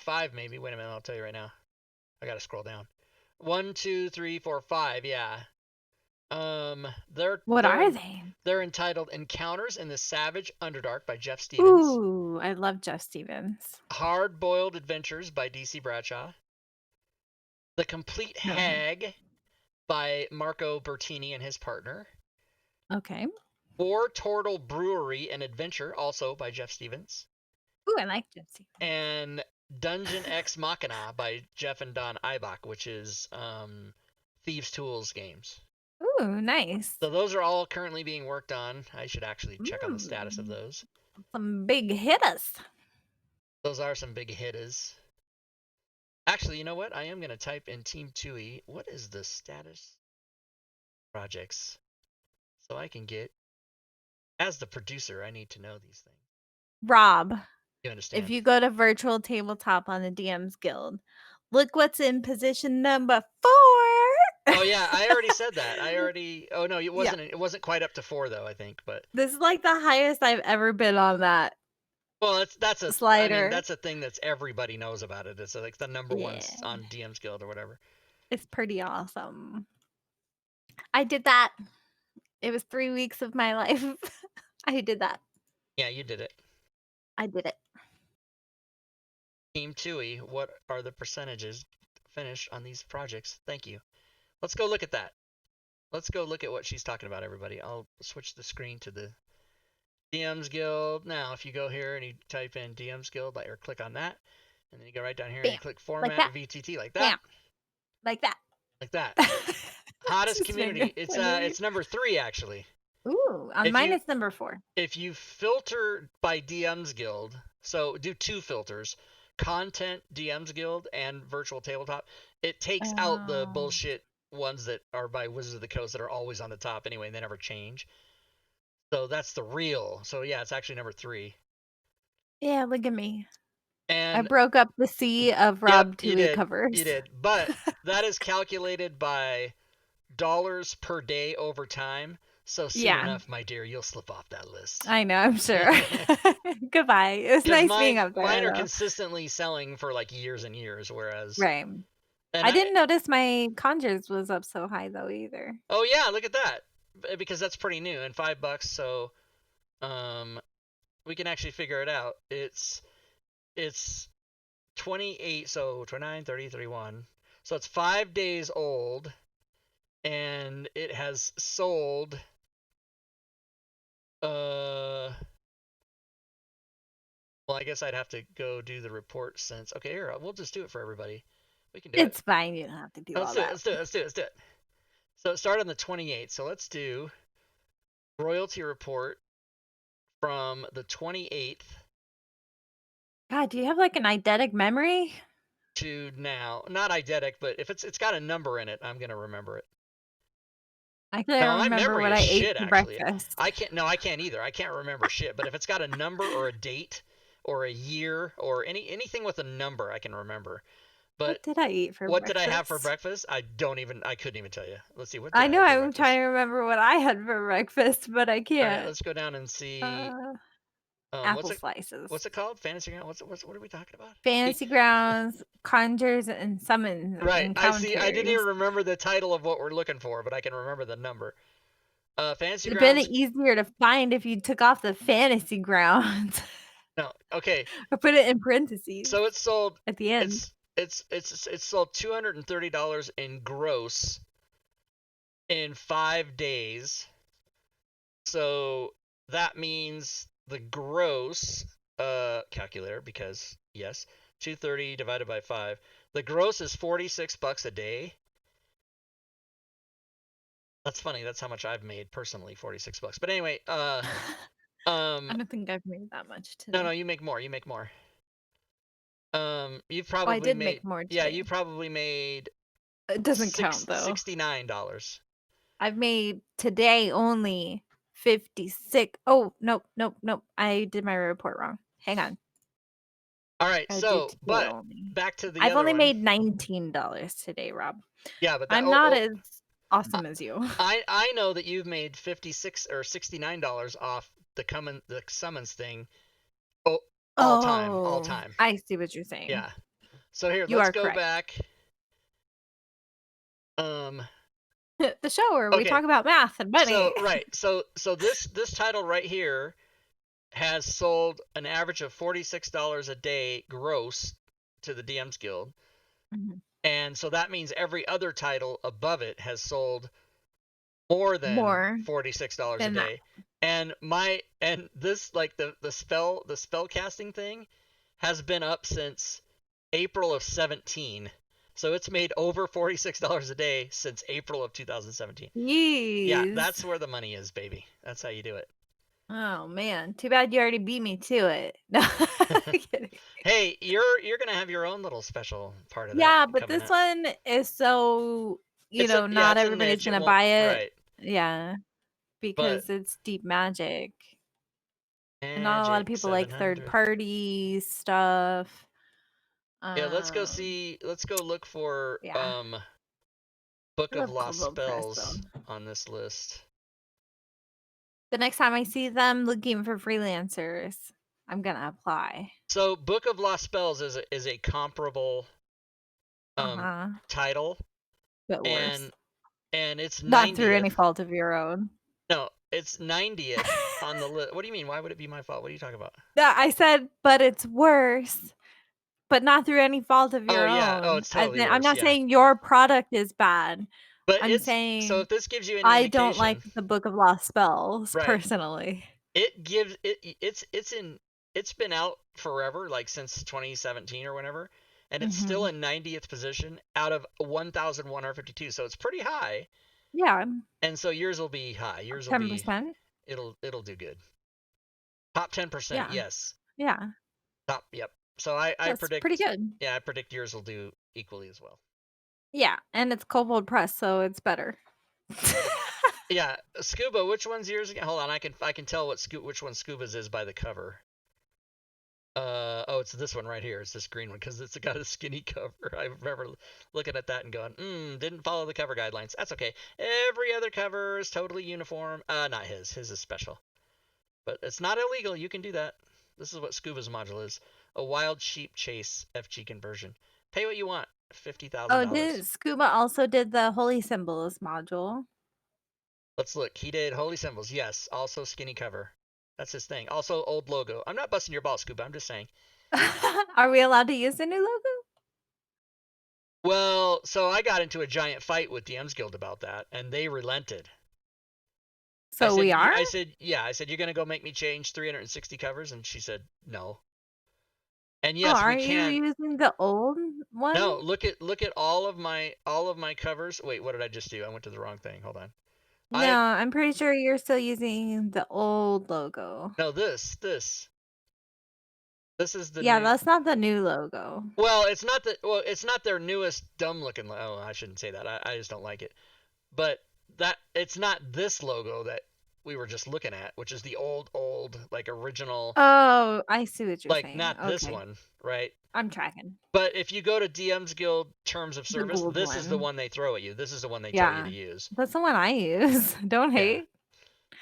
five maybe. Wait a minute, I'll tell you right now. I gotta scroll down. 1, 2, 3, 4, 5. Yeah. They're What they're are in, they? they're entitled "Encounters in the Savage Underdark" by Jeff Stevens, Ooh, I love Jeff Stevens. "Hard Boiled Adventures" by DC Bradshaw, "The Complete No him. Hag" by Marco Bertini and his partner, Okay. "Four Turtle Brewery and Adventure" also by Jeff Stevens, Ooh, I like Jeff Stevens. and "Dungeon Ex Machina" by Jeff and Don Eibach, which is Thieves' Tools games. Ooh, nice. So those are all currently being worked on. I should actually check on the status of Mm, those. some big hitters. Those are some big hitters. Actually, you know what? I am going to type in Team Tui. What is the status projects? So I can get, as the producer, I need to know these things. Rob, You if understand? you go to virtual tabletop on the DMs Guild, look what's in position number 4. Oh yeah, I already said that. Oh no, it Yeah. wasn't. It wasn't quite up to 4 though. I think, but This is like the highest I've ever been on that well, I mean, slider. that's a thing that's everybody knows about it. It's like the number one Yeah. on DM's Guild or whatever. It's pretty awesome. I did that. It was 3 weeks of my life. I did that. Yeah, you did it. I did it. Team Tui, what are the percentages finished on these projects? Thank you. Let's go look at that. Let's go look at what she's talking about, everybody. I'll switch the screen to the DM's Guild. Now, if you go here and you type in DM's Guild, or click on that, and then you go right down here and you Bam. click Like Format that. VTT, like that, Bam. Like that. like that. Hottest Just making community. It's fun of you. it's number 3 actually. Ooh, on If mine you it's number 4. if you filter by DM's Guild, so do 2 filters, content DM's Guild and virtual tabletop, it takes out the Oh. bullshit ones that are by Wizards of the Coast that are always on the top anyway, and they never change. So that's the real. So yeah, it's actually number 3. Yeah, look at me. I And broke up the sea of yep, Rob you Tui did. covers. You did. But that is calculated by dollars per day over time. So soon Yeah, enough, my dear, you'll slip off that list. I know, I'm sure. Goodbye. It was Because nice being up mine there, are though. consistently selling for like years and years, whereas Right. and I I didn't notice my conjures was up so high, though, either. oh yeah, look at that. Because that's pretty new and $5, so um we can actually figure it out. It's 28, so 29, 30, 31. So it's 5 days old, and it has sold well, I guess I'd have to go do the report since. Okay, here, we'll just do it for everybody. We can do it. It's fine. You don't have to do Let's all do it. that. Let's do it. Let's do it. Let's do it. So it started on the 28th. So let's do royalty report from the 28th God, do you have like an eidetic memory? to now. Not eidetic, but if it's got a number in it, I'm gonna remember it. I No, can't my remember memory what is I ate shit for actually. breakfast. I can't. No, I can't either. I can't remember shit. But if it's got a number or a date or a year or anything with a number, I can remember. But What did I eat for what did I have for breakfast? breakfast? I couldn't even tell you. Let's see. What did I I know have for I'm trying breakfast? to remember what I had for breakfast, but I All right, can't. let's go down and see. Uh, What's apple it? slices. What's it called? Fantasy Ground. What are we talking about? Fantasy grounds, conjures, and summons Right. I see. I didn't even encounters. remember the title of what we're looking for, but I can remember the number. Fantasy It'd been Grounds. easier to find if you took off the fantasy grounds No. Okay. or put it in parentheses So it's sold. at the end. It's sold $230 in gross in 5 days. So that means the gross calculator, because yes, 230 divided by 5. The gross is $46 a day. That's funny. That's how much I've made personally, $46. But anyway, I um don't think I've made that much no, today. you make more. You make more. You've Oh, I probably did made, make more yeah, today. you probably made It doesn't count though. $69. I've made today only 56. Oh, nope, nope, nope. I did my report wrong. Hang on. All right, I did so today but only. back to the I've other only one. made $19 today, Rob. Yeah, but that I'm not as awesome as you. I know that you've made 56 or $69 off the summons thing. Oh, all time, all Oh, time. I see what you're saying. Yeah. So here, You let's are go correct. back. Um The show where we okay. talk about math and So money. right. So this title right here has sold an average of $46 a day gross to the DMs Guild. Mhm. And so that means every other title above it has sold more than More $46 a than that. day. And this, like, the spell casting thing has been up since April of 17. So it's made over $46 a day since April of 2017. Yeah, Jeez. that's where the money is, baby. That's how you do it. Oh man, too bad you already beat me to it. No, kidding. Hey, you're gonna have your own little special part of that Yeah, but coming this up. one is so, Yeah, not it's a everybody's niche. It gonna won't, buy it. right. Yeah, But because it's deep magic. And not a lot of Magic people like third 700. party stuff. Yeah, let's go Um, see. Let's go look for yeah. Book I of love Lost Kobold Press though. Spells on this list. The next time I see them looking for freelancers, I'm gonna apply. So Book of Lost Spells is a comparable Uh-huh. title, But worse. and it's Not through any 90th. fault of your own. No, it's 90th on the list. What do you mean? Why would it be my fault? What are you talking about? Yeah, I said, but it's worse. But not through any fault of Oh your yeah. Oh, own. it's As totally in, I'm worse. not Yeah. saying your product is bad. But I'm it's so saying if this gives you any I don't like indication, the Book of Lost Spells right? personally. It gives it's been out forever, like since 2017 or whenever, and it's still Mhm. in 90th position out of 1,152. So it's pretty high, Yeah, and so yours will be high. Yours will be 10%. it'll do good. Top 10%, Yeah. yes. Yeah. Top, yep. So I That's pretty predict, good. yeah, I predict yours will do equally as well. Yeah, and it's Kobold Press, so it's better. Yeah, Scuba. Which one's yours again? Hold on, I can tell which one Scuba's is by the cover. Oh, it's this one right here. It's this green one because it's got a skinny cover. I remember looking at that and going, didn't follow the cover guidelines. That's okay. Every other cover is totally uniform. Not his. His is special. But it's not illegal. You can do that. This is what Scuba's module is. A Wild Sheep Chase FG conversion. Pay what you want. Oh, $50,000. did Scuba also did the Holy Symbols module? Let's look. He did Holy Symbols. Yes. Also skinny cover. That's his thing. Also old logo. I'm not busting your balls, Scuba. I'm just saying. Are we allowed to use the new logo? Well, so I got into a giant fight with DM's Guild about that, and they relented. So we are? I said, yeah. I said, you're going to go make me change 360 covers? And she said, no. And Oh, yes, we aren't you can. using the old No, one? look at all of my covers. Wait, what did I just do? I went to the wrong thing. Hold on. No, I I'm pretty sure you're still using the old logo. no this is the Yeah, new. that's not the new logo. Well, it's not their newest dumb looking. Oh, I shouldn't say that. I just don't like it. But that it's not this logo that we were just looking at, which is the old like original, Oh, I see what you're like saying. not this Okay, one, right? I'm tracking. But if you go to DM's Guild Terms of The Service, gold this is the one. one they throw at you. This is the one they tell you to Yeah, use. that's the one I use. Don't Yeah. hate.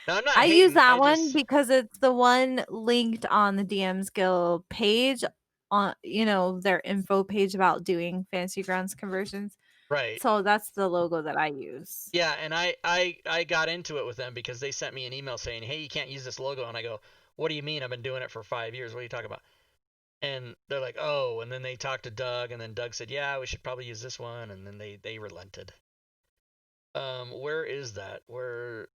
Now I'm not I use hating. that I one just because it's the one linked on the DM's Guild page on, their info page about doing Fantasy Grounds conversions. right. So that's the logo that I use. Yeah, and I got into it with them because they sent me an email saying, "Hey, you can't use this logo." And I go, "What do you mean? I've been doing it for 5 years. What are you talking about?" And they're like, "Oh." And then they talked to Doug, and then Doug said, "Yeah, we should probably use this one." And then they relented. Where is that? Where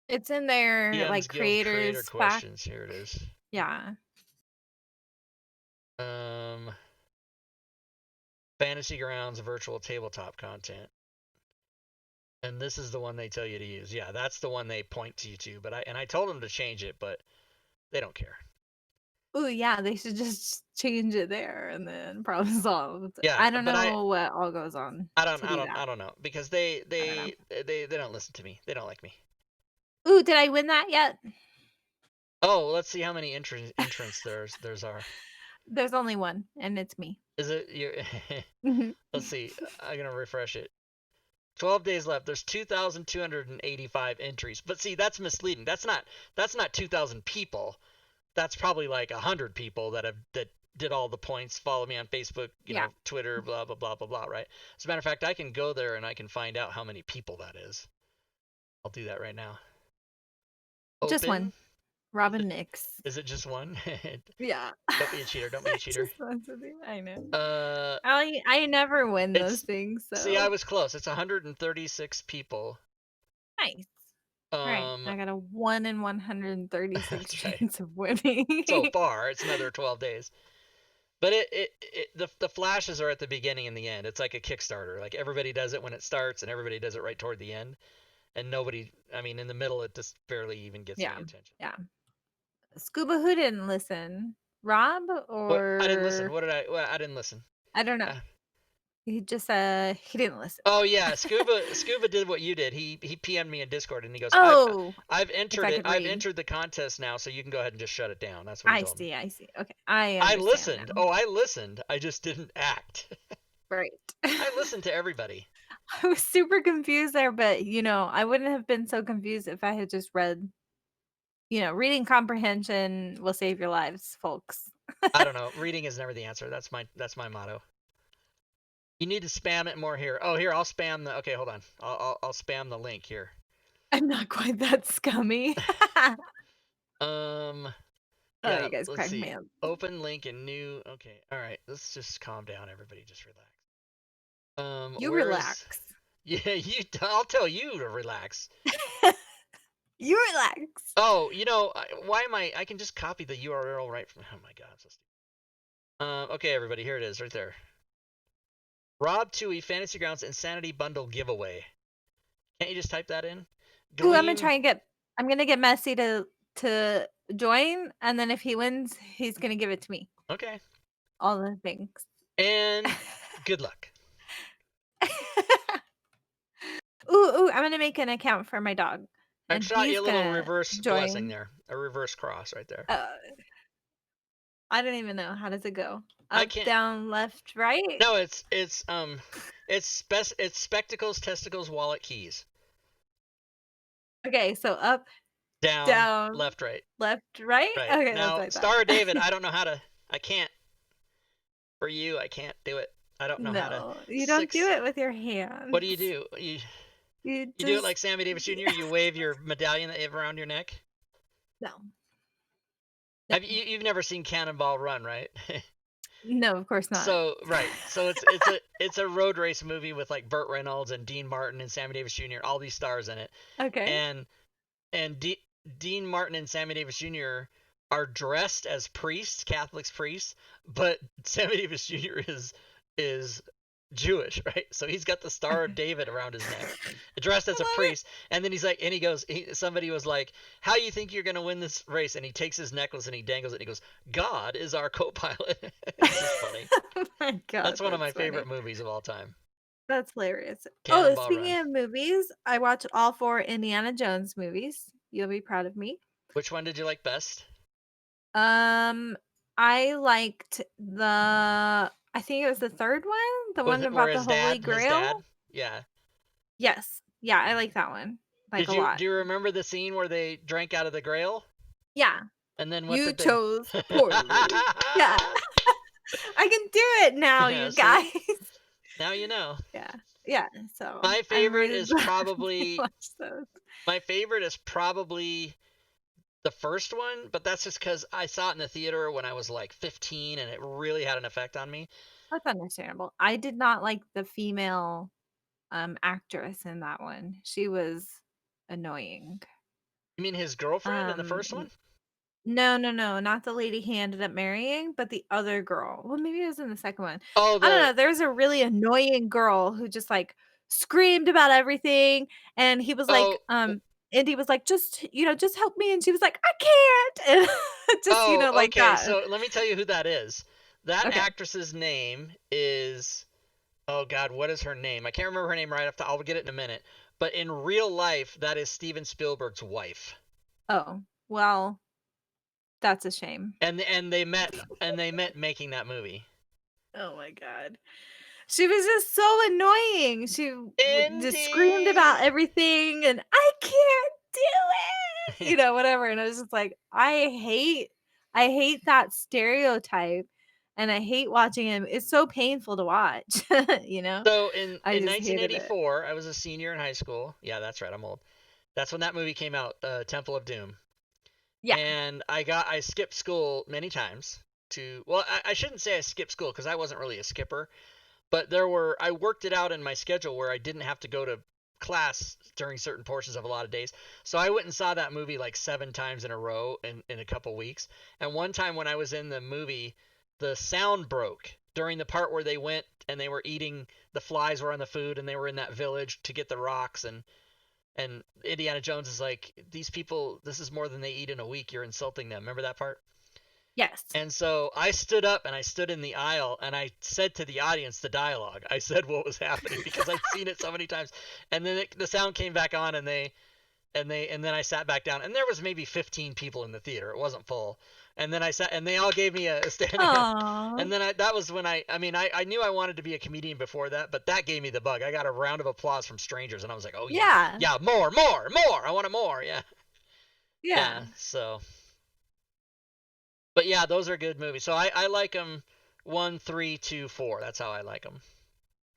It's in their DM's like Guild Creator creators fact. questions? Here it is. Yeah. Um, Fantasy Grounds virtual tabletop content. And this is the one they tell you to use. Yeah, that's the one they point to you to. But I told them to change it, but they don't care. Oh yeah, they should just change it there and then problem solved. Yeah, I don't but know what all goes on to do that. I don't know because they I don't know. they they they don't listen to me. They don't like me. Ooh, did I win that yet? Oh, let's see how many entrants there's are. There's only one, and it's me. Is it you? Mhm. Let's see. I'm gonna refresh it. 12 days left. There's 2,285 entries. But see, that's misleading. That's not 2,000 people. That's probably like 100 people that did all the points, follow me on Facebook, Yeah, Twitter, blah blah blah blah blah, right? As a matter of fact, I can go there and I can find out how many people that is. I'll do that right now. just Open. one. Robin Nix. Is it just one? Yeah. Don't be a cheater. Don't be a cheater. Just one something. I know. Uh, I never win those it's things, see, I so was close. It's 136 people. nice. All right, Um, I got a 1 in 136 that's right. chance of winning. So far, it's another 12 days. But the flashes are at the beginning and the end. It's like a Kickstarter. Like everybody does it when it starts, and everybody does it right toward the end. And nobody, I mean, in the middle, it just barely even gets Yeah, any attention. yeah. Scuba, who didn't listen? Rob What? I didn't listen. or What did I? Well, I didn't listen. I don't know. Uh, He just he didn't listen. oh yeah, Scuba did what you did. He PM'd me in Discord and he goes, Oh, I've if entered I it. could I've read. entered the contest now, so you can go ahead and just shut it down. That's what he I told me. see, I see. Okay, I I understand listened. now. Oh, I listened. I just didn't act. Right. I listened to everybody. I was super confused there, but I wouldn't have been so confused if I had just read. Reading comprehension will save your lives, folks. I don't know. Reading is never the answer. That's my motto. You need to spam it more here. Oh, here I'll spam the. Okay, hold on. I'll spam the link here. I'm not quite that scummy. Um, Oh, yeah. you guys Let's crack me see. up. Open link in new. Okay. All right. Let's just calm down, everybody. Just relax. You Where is? relax. Yeah, you. I'll tell you to relax. You relax. Oh, why am I? I can just copy the URL right from. Oh my god, I'm so stupid. Okay, everybody, here it is, right there. Rob Tui Fantasy Grounds Insanity Bundle giveaway. Can't you just type that in? Ooh, I'm gonna Gleam. try and get. I'm gonna get Messi to join, and then if he wins, he's gonna give it to me. Okay. All the things. And good luck. Ooh, I'm gonna make an account for my dog, I and shot he's you a little gonna reverse blessing join. there, a reverse cross right there. I don't even know how does it go. I Up, can't. down, left, right. No, it's spectacles, testicles, wallet, keys. Okay, so up, Down, down, left, right. left, right. Right. Okay, that's Now, what I Star of thought. David, I don't know how to. I can't. For you, I can't do it. I don't know how to. No, you don't do it with your hands. What do? You You do it just like Sammy Davis Jr. You wave your medallion around your neck. no. Have you've never seen Cannonball Run, right? No, of course not. So right. So it's a road race movie with like Burt Reynolds and Dean Martin and Sammy Davis Jr. All these stars in it. Okay. And Dean Martin and Sammy Davis Jr. are dressed as priests, Catholic priests, but Sammy Davis Jr. is Jewish, right? So he's got the Star of David around his neck, dressed as a I love it. priest. And then he's like, and he goes, somebody was like, "How you think you're gonna win this race?" And he takes his necklace and he dangles it. And he goes, "God is our co-pilot." It's just funny. Oh my god, That's one of my that's favorite funny. movies of all time. That's hilarious. Oh, Cannonball speaking Run. of movies, I watched all 4 Indiana Jones movies. You'll be proud of me. Which one did you like best? Um, I liked I think it was the 3rd one, the Was one it where about the Holy his dad? Grail? Yeah. Yes. Yeah, I like that one, like, Did a you lot. do you remember the scene where they drank out of the Grail? Yeah. And then what You did they? chose poorly. Yeah. I can do it now, Yeah, you see? guys. Now you know. Yeah. Yeah, so My I'm favorite really is glad to probably watch those. my favorite is probably the first one, but that's just because I saw it in the theater when I was like 15 and it really had an effect on me. That's understandable. I did not like the female, actress in that one. She was annoying. You mean his girlfriend in the Um, first one? no, no, no, not the lady he ended up marrying, but the other girl. Well, maybe it was in the second one. Oh, I don't the know, there's a really annoying girl who just, like, screamed about everything, and he was like, oh and he was like, "Just, just help me," and she was like, "I can't," and just, like okay. that. So let me tell you who that is. That Okay. actress's name is, oh God, what is her name? I can't remember her name right off the. I'll get it in a minute. But in real life, that is Steven Spielberg's wife. Oh, well, that's a shame. And they met making that movie. Oh my god. She was just so annoying. She would just screamed Indy. about everything and, "I can't do it," whatever, and I was just like, I hate that stereotype, and I hate watching him. It's so painful to watch, you know? So I in just hated it. 1984, I was a senior in high school. Yeah, that's right. I'm old. That's when that movie came out, Temple of Doom. Yeah. And I skipped school many times to. Well, I shouldn't say I skipped school because I wasn't really a skipper. But I worked it out in my schedule where I didn't have to go to class during certain portions of a lot of days. So I went and saw that movie like 7 times in a row in a couple weeks. And one time when I was in the movie, the sound broke during the part where they went and they were eating, the flies were on the food and they were in that village to get the rocks, and Indiana Jones is like, "These people, this is more than they eat in a week. You're insulting them." Remember that part? Yes. And so I stood up and I stood in the aisle and I said to the audience the dialogue. I said what was happening because I'd seen it so many times. And then the sound came back on and then I sat back down and there was maybe 15 people in the theater. It wasn't full. And then I sat and they all gave me a standing up. Aw. And then that was when I knew I wanted to be a comedian before that, but that gave me the bug. I got a round of applause from strangers and I was like, "Oh yeah. Yeah. Yeah, more, more, more. I want it more." Yeah. Yeah. Yeah. So but yeah, those are good movies. So I like them 1, 3, 2, 4. That's how I like them.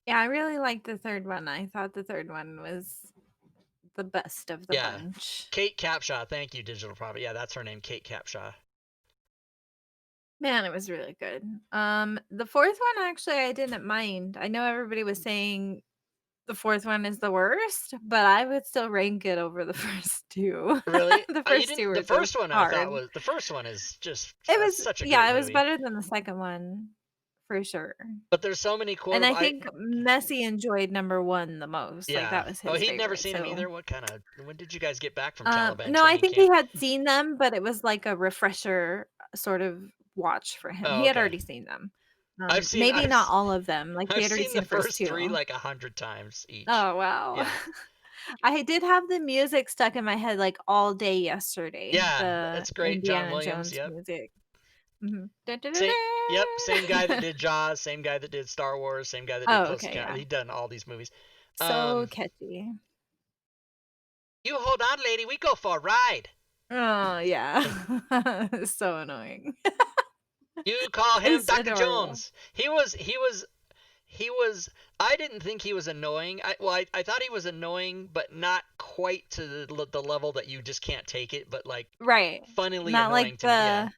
Yeah, I really liked the 3rd one. I thought the 3rd one was the best of the Yeah. bunch. Kate Capshaw. Thank you, Digital Prophet. Yeah, that's her name, Kate Capshaw. Man, it was really good. The 4th one, actually, I didn't mind. I know everybody was saying the 4th one is the worst, but I would still rank it over the first 2. Really? The You first 2 didn't. were The just first one I thought hard. was the first one is just It was such a yeah, great it was movie. better than the 2nd one, for sure. But there's so many And I quotable. think Messi enjoyed number 1 the most, like, Yeah. that was Oh, his he'd never favorite, seen him so either. What kind of? When did you guys get back from Taliban no, I training think he camp? had seen them, but it was like a refresher sort of watch for him. Oh, He had okay. already seen them. I've seen Maybe I've not all of them, like, he I've had already seen the seen the first first 3 2. like 100 times each. Oh, wow. Yeah. I did have the music stuck in my head, like, all day yesterday, Yeah, the that's great. John Indiana Williams. Jones Yep. music. Mhm. Da, da, da, Same, yep, same guy that da. did Jaws, same guy that did Star Wars, same guy that did Oh, Close okay, Encounter. yeah. He'd done all these movies. So catchy. You hold on, lady. We go for a ride. Oh, yeah. So annoying. You call him It's Dr. adorable. Jones. He was. I didn't think he was annoying. I thought he was annoying, but not quite to the level that you just can't take it. But like Right. funnily Not like annoying to me. Yeah.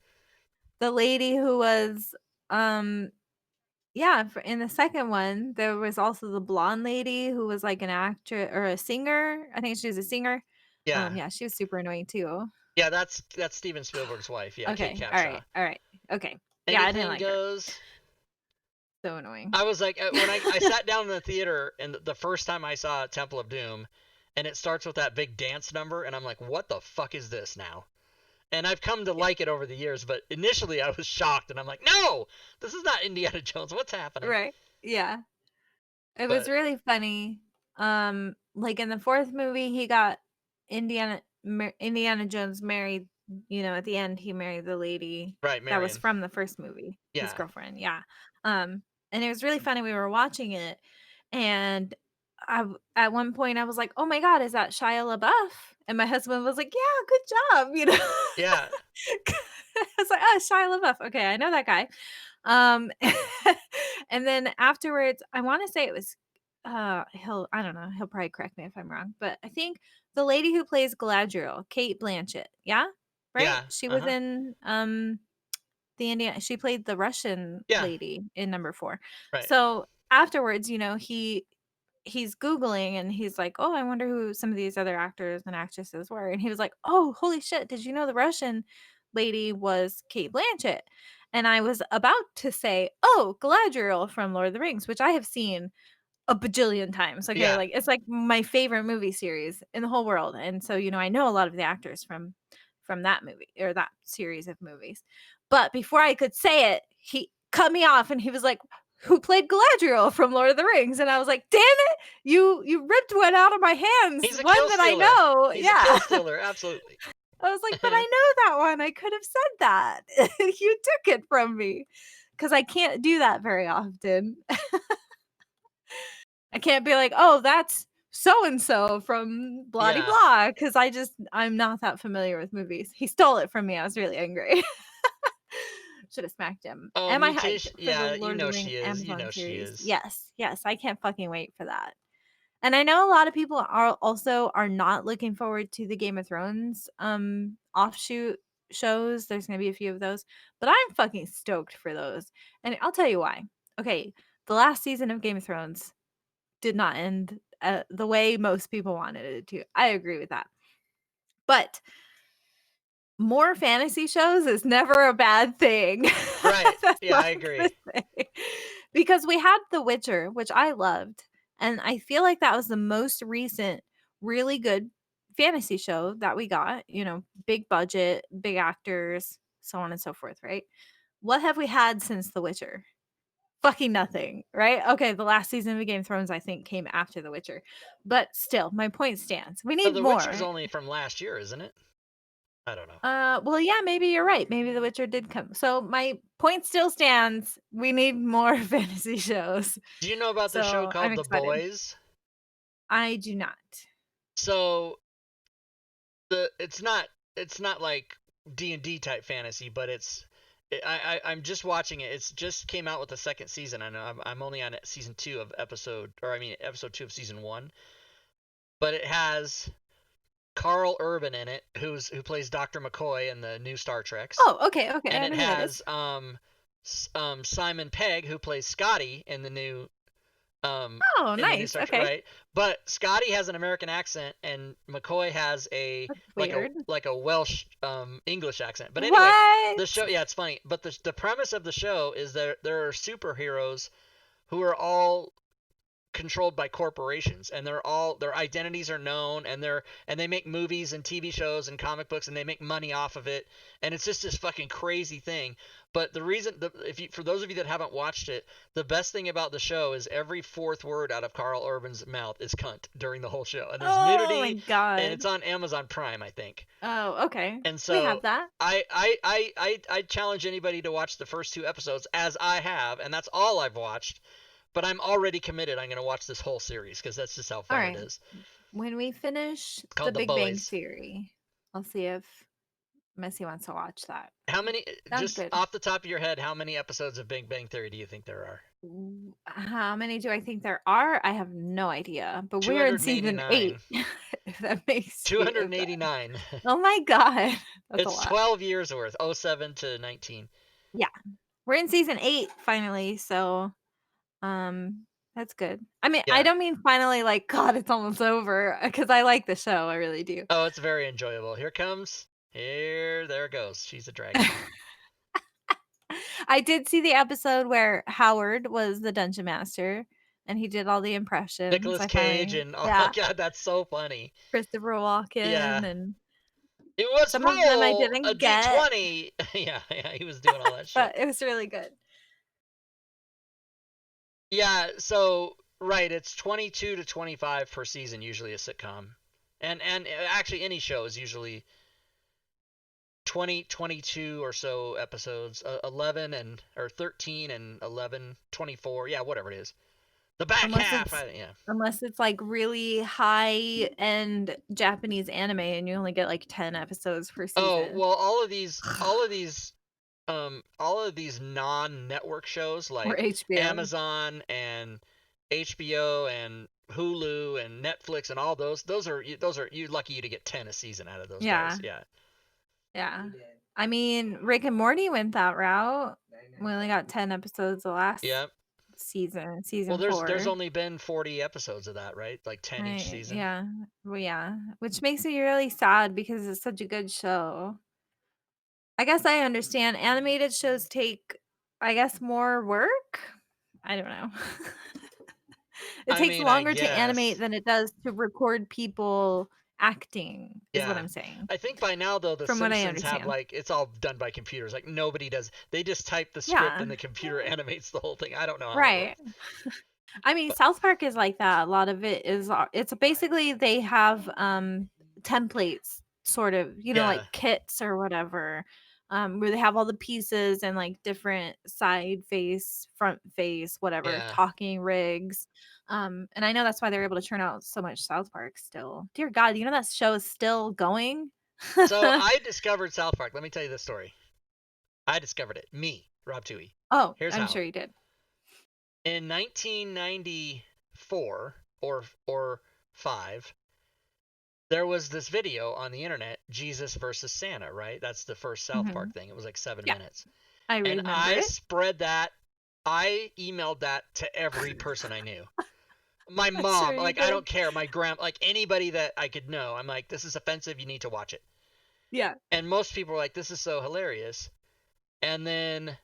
the lady who was, um yeah, for in the second one, there was also the blonde lady who was like an actress or a singer. I think she was a singer. Yeah. Yeah, she was super annoying too. Yeah, that's Steven Spielberg's wife. Yeah, Kate Okay, Capshaw. all right, okay. Yeah, I didn't Anything like her. goes. So annoying. I was like, when I sat down in the theater and the first time I saw Temple of Doom, and it starts with that big dance number, and I'm like, what the fuck is this now? And I've come to like it over the years, but initially I was shocked, and I'm like, no, this is not Indiana Jones. What's happening? Right. Yeah. It was But really funny. Like in the fourth movie, he got Indiana Jones married. You know, at the end, he married the lady right, that was Marion. from the first movie, his Yeah, girlfriend. Yeah. And it was really funny. We were watching it, and at one point I was like, "Oh my god, is that Shia LaBeouf?" And my husband was like, "Yeah, good job." You know. yeah, I was like, "Oh, Shia LaBeouf. Okay, I know that guy." Um, and then afterwards, I want to say it was I don't know, he'll probably correct me if I'm wrong, but I think the lady who plays Galadriel, Kate Blanchett, yeah? Right? yeah, She was uh-huh, in the Indiana she played the Russian yeah, lady in number 4. right, So afterwards, he's Googling and he's like, "Oh, I wonder who some of these other actors and actresses were." And he was like, "Oh, holy shit. Did you know the Russian lady was Kate Blanchett?" And I was about to say, "Oh, Galadriel from Lord of the Rings," which I have seen a bajillion times. Okay. yeah, Like it's like my favorite movie series in the whole world. And so, I know a lot of the actors from that movie or that series of movies. But before I could say it, he cut me off and he was like, "Who played Galadriel from Lord of the Rings?" And I was like, "Damn it, you ripped one out of my hands, he's a one kill that I stealer. know." He's a kill Yeah. stealer, absolutely. I was like, "But I know that one. I could have said that. You took it from me." Because I can't do that very often. I can't be like, "Oh, that's so and so from blah de Yeah. blah," because I'm not that familiar with movies. He stole it from me. I was really angry. Should have smacked him. Oh, Am I hyped mutation. for the Yeah, you Lord of the know Rings she is. You Amazon know she series? is. Yes, yes, I can't fucking wait for that. And I know a lot of people are not looking forward to the Game of Thrones offshoot shows. There's gonna be a few of those, but I'm fucking stoked for those. And I'll tell you why. Okay, the last season of Game of Thrones did not end the way most people wanted it to. I agree with that. But more fantasy shows is never a bad thing. Right. That's Yeah, all I I'm gonna agree. say. Because we had The Witcher, which I loved, and I feel like that was the most recent really good fantasy show that we got, big budget, big actors, so on and so forth, right? What have we had since The Witcher? Fucking nothing, right? Okay, the last season of Game of Thrones, I think, came after The Witcher. But still, my point stands. We So need The Witcher's more. only from last year, isn't it? I don't know. Well, yeah, maybe you're right. Maybe The Witcher did come. So my point still stands. We need more fantasy shows. Do you know about the show So I'm called The excited. Boys? I do not. So it's not like D&D type fantasy, but I'm just watching it. It's just came out with the second season. I know I'm only on season 2 of episode 2 of season 1. But it has Carl Urban in it, who plays Dr. McCoy in the new Star Treks. Oh, okay, okay. And I it know who that is. has Simon Pegg, who plays Scotty in the new Oh, in the new nice. Star Trek, Okay. right? But Scotty has an American accent, and McCoy has a That's like a weird. like a Welsh English accent. But anyway, What? the show, yeah, it's funny. But the premise of the show is there are superheroes who are all controlled by corporations, and their identities are known, and they make movies and TV shows and comic books, and they make money off of it, and it's just this fucking crazy thing. But the reason, for those of you that haven't watched it, the best thing about the show is every fourth word out of Carl Urban's mouth is cunt during the whole show, and there's Oh my nudity, and god. it's on Amazon Prime, I think. Oh, okay. And We so have that. I challenge anybody to watch the first 2 episodes, as I have, and that's all I've watched. But I'm already committed. I'm going to watch this whole series because that's just how All fun it right. is. When we finish It's The called The Big Bang Boys. Theory, I'll see if Missy wants to watch that. How many, Sounds just good. off the top of your head, how many episodes of Big Bang Theory do you think there are? How many do I think there are? I have no idea, but we're in season 8. 289. If that makes you if that 289. Oh my god, that's a It's lot. 12 years worth, 07 to 19. Yeah. We're in season 8 finally, so, That's good. I mean, I Yeah. don't mean finally like, God, it's almost over, because I like the show, I really do. Oh, it's very enjoyable. There it goes. She's a dragon. I did see the episode where Howard was the dungeon master, and he did all the impressions. Nicolas I Cage finally and oh yeah, god, that's so funny. Christopher Walken, Yeah. and It was some of them I roll a didn't get, d20. Yeah, he was doing all that shit. but it was really good. Yeah, so right, it's 22 to 25 per season usually a sitcom. And actually any show is usually 20 22 or so episodes, 11 and or 13 and 11, 24, yeah, whatever it is. The back Unless half, it's yeah. unless it's, like, really high-end Japanese anime and you only get, like, 10 episodes per Oh, season. well, all of these non-network shows Or like HBO. Amazon and HBO and Hulu and Netflix and all those are you're lucky you to get 10 a season out of those Yeah, guys. Yeah. yeah. I mean, Rick and Morty went that route. We only got 10 episodes the last Yeah. Well, season there's 4. only been 40 episodes of that, right? Like 10 each Right, season. yeah. Well, yeah, which makes me really sad because it's such a good show. I guess I understand animated shows take, I guess, more work? I don't know. It I takes mean, I longer to animate guess. than it does to record people acting, is what Yeah. I'm saying, I think by now though the from what I Simpsons have understand. like it's all done by computers. Like nobody does. They just type the script Yeah, and the computer animates the whole thing. I don't know how it right. works. I mean, But South Park is like that. A lot of it is it's basically they have templates sort of, like yeah. kits or whatever. Where they have all the pieces and like different side face, front face, whatever, Yeah. talking rigs. And I know that's why they're able to churn out so much South Park still. Dear God, that show is still going? So I discovered South Park. Let me tell you this story. I discovered it. Me, Rob Toohey. Oh, Here's I'm how. sure you did. In 1994 or 5, there was this video on the internet, Jesus versus Santa, right? That's the first South Park Mhm. thing. It was like 7 Yeah, minutes. I And remember I it. spread that. I emailed that to every person I knew. My I'm sure mom, you like I did. don't care, my grand, like anybody that I could know. I'm like, this is offensive, you need to watch it. Yeah. And most people were like, this is so hilarious. And then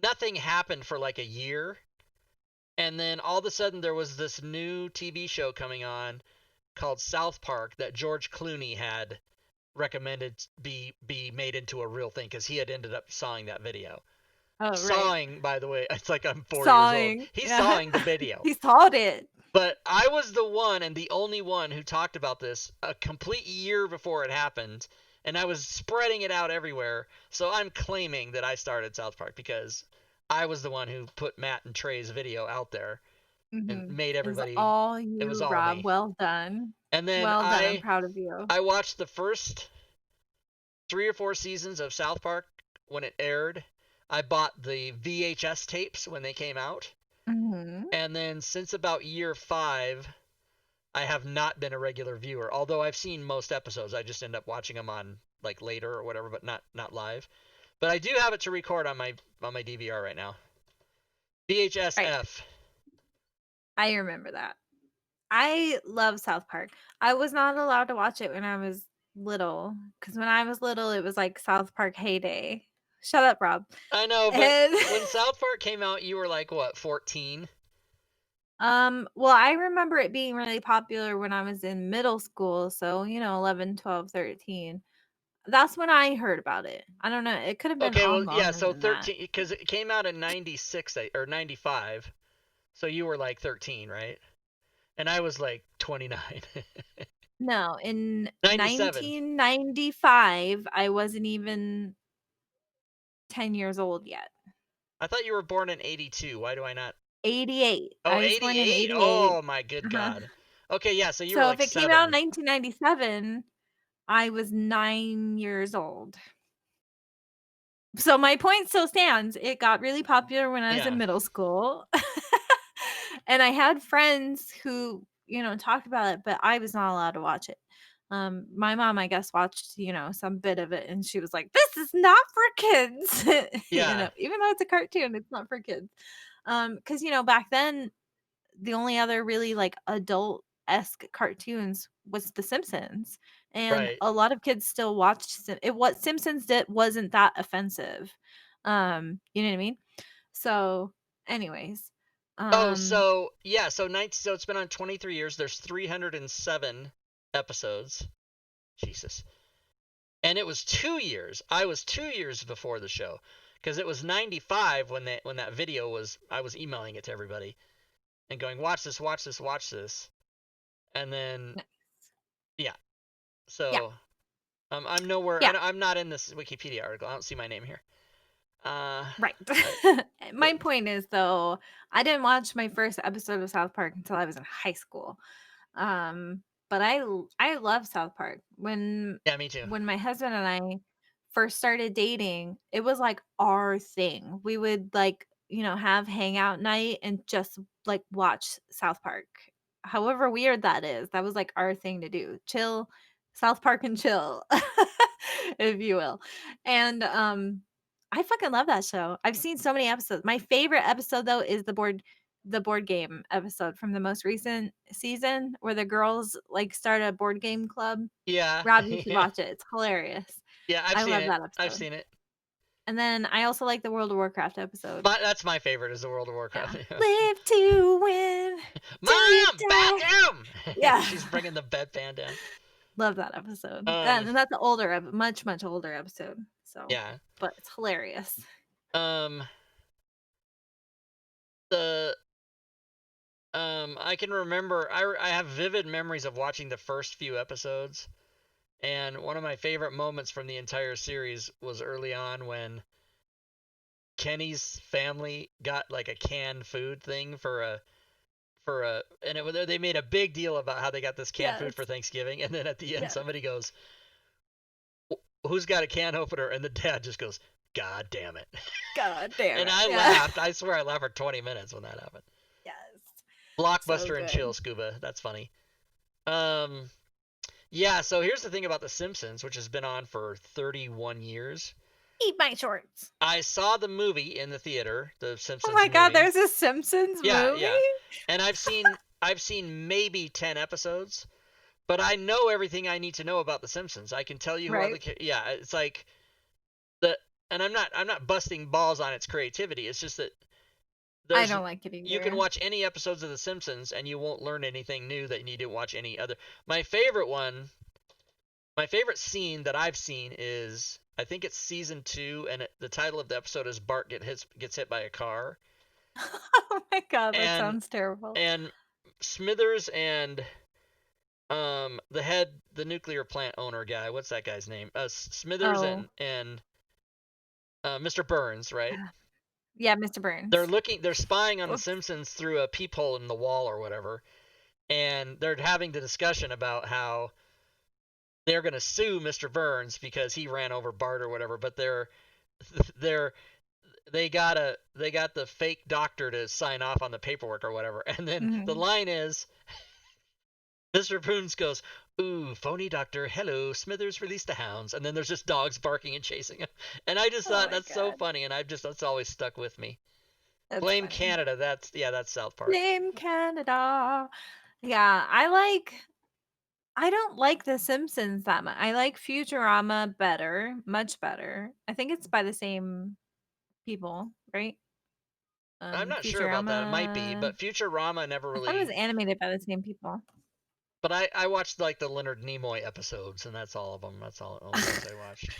nothing happened for like a year. And then all of a sudden there was this new TV show coming on called South Park that George Clooney had recommended be made into a real thing because he had ended up sawing that video. Oh, right. Sawing, by the way, it's like I'm 4 years old. Sawing. He's Yeah. sawing the video. He sawed it. But I was the one and the only one who talked about this a complete year before it happened, and I was spreading it out everywhere. So I'm claiming that I started South Park because I was the one who put Matt and Trey's video out there and Mhm. made It was everybody. all It was you, all Rob. me. Well done. And then Well done. I'm I proud of you. I watched the first 3 or 4 seasons of South Park when it aired. I bought the VHS tapes when they came out. Mhm. And then since about year 5, I have not been a regular viewer. Although I've seen most episodes, I just end up watching them on like later or whatever, but not live. But I do have it to record on my DVR right now. VHS Right. F. I remember that. I love South Park. I was not allowed to watch it when I was little, because when I was little, it was like South Park heyday. Shut up, Rob. I know, but And when South Park came out, you were like what, 14? well, I remember it being really popular when I was in middle school, so, 11, 12, 13. That's when I heard about it. I don't know, it could have been Okay, on well, yeah, longer so than that. 13 because it came out in 96 or 95. So you were like 13, right? And I was like 29. No, in 97. 1995, I wasn't even 10 years old yet. I thought you were born in 82. Why do I not? 88. Oh, I was born in 88. 88. Oh my good Uh-huh. God. Okay, yeah, so you were So if like it came out in 7. 1997, I was 9 years old. So my point still stands. It got really popular when I was in Yeah. middle school. And I had friends who, talked about it, but I was not allowed to watch it. My mom, I guess, watched, some bit of it and she was like, "This is not for kids." Yeah. Even though it's a cartoon, it's not for kids. Because back then the only other really like adult-esque cartoons was The Simpsons, and Right. a lot of kids still watched what Simpsons did wasn't that offensive. You know what I mean? So, anyways, Oh, um, so yeah, so it's been on 23 years. There's 307 episodes. Jesus. And it was 2 years. I was 2 years before the show, because it was 95 when that video was. I was emailing it to everybody and going, watch this, watch this, watch this, and then yeah. yeah, So I'm nowhere. yeah, I'm not in this Wikipedia article. I don't see my name here. right. But My point is though, I didn't watch my first episode of South Park until I was in high school. But I love South Park. yeah, me too. When my husband and I first started dating, it was like our thing. We would like, have hangout night and just like watch South Park. However weird that is, that was like our thing to do. Chill, South Park and chill, if you will. And I fucking love that show. I've seen so many episodes. My favorite episode though is the board game episode from the most recent season where the girls like start a board game club. Yeah, Rob, you should yeah, watch it. It's hilarious. yeah. I've I seen love it. that I've episode. seen it. And then I also like the World of Warcraft episode. That's my favorite, is the World of Yeah. Warcraft. Live to win till you Mom, die. bedroom. Yeah. She's bringing the bedpan down. Love that episode. Um, And that's an older, much, much older episode. So, yeah. but it's hilarious. Um, the I can remember. I have vivid memories of watching the first few episodes, and one of my favorite moments from the entire series was early on when Kenny's family got like a canned food thing and they made a big deal about how they got this canned food Yes. for Thanksgiving, and then at the end Yes. somebody goes, "Who's got a can opener?" And the dad just goes, "God damn it!" God damn And it. I Yeah. laughed. I swear I laughed for 20 minutes when that happened. Yes. Blockbuster So and good. chill, Scuba. That's funny. Yeah. So here's the thing about The Simpsons, which has been on for 31 years. Eat my shorts. I saw the movie in the theater, the Simpsons. Oh my god, movie. there's a Simpsons movie? Yeah. And I've seen maybe 10 episodes, but I know everything I need to know about the Simpsons. I can tell you who Right. it's like and I'm not busting balls on its creativity. It's just that I don't like it either. you can watch any episodes of the Simpsons and you won't learn anything new that you need to watch any other. My favorite scene that I've seen is, I think it's season 2, and the title of the episode is Bart gets hit by a car. Oh my god, that And- sounds terrible. And Smithers and the nuclear plant owner guy, what's that guy's name? Smithers Oh. and Mr. Burns, right? Yeah, Mr. Burns. They're spying on the Oops. Simpsons through a peephole in the wall or whatever, and they're having the discussion about how they're going to sue Mr. Burns because he ran over Bart or whatever, but they got the fake doctor to sign off on the paperwork or whatever, and then the line is, Mr. Burns goes, "Ooh, phony doctor, hello, Smithers released the hounds," and then there's just dogs barking and chasing him, and I just thought that's so funny, and that's always stuck with me. That's Blame funny. Canada. That's South Park. Blame Canada. Yeah, I don't like The Simpsons that much. I like Futurama better, much better. I think it's by the same people, right? I'm not sure about that. It might be, Futurama. but Futurama never I thought it was really. animated by the same people. But I watched like the Leonard Nimoy episodes, and that's all of them. That's all the only ones I watched.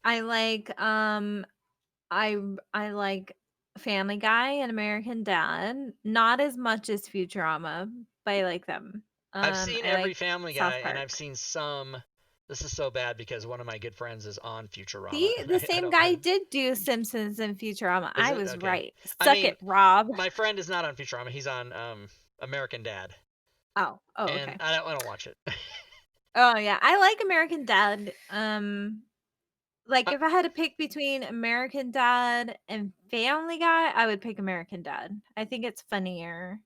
I like I like Family Guy and American Dad, not as much as Futurama, but I like them. I've seen I every like Family South Guy, and Park. I've seen some. This is so bad because one of my good friends is on Futurama. See, and the I same don't- guy did do Simpsons and Futurama. Is I it? was Okay. right. I Suck mean, it, Rob. My friend is not on Futurama. He's on American Dad, Oh, and okay. I don't watch it. Oh yeah, I like American Dad. Like if I had to pick between American Dad and Family Guy, I would pick American Dad. I think it's funnier.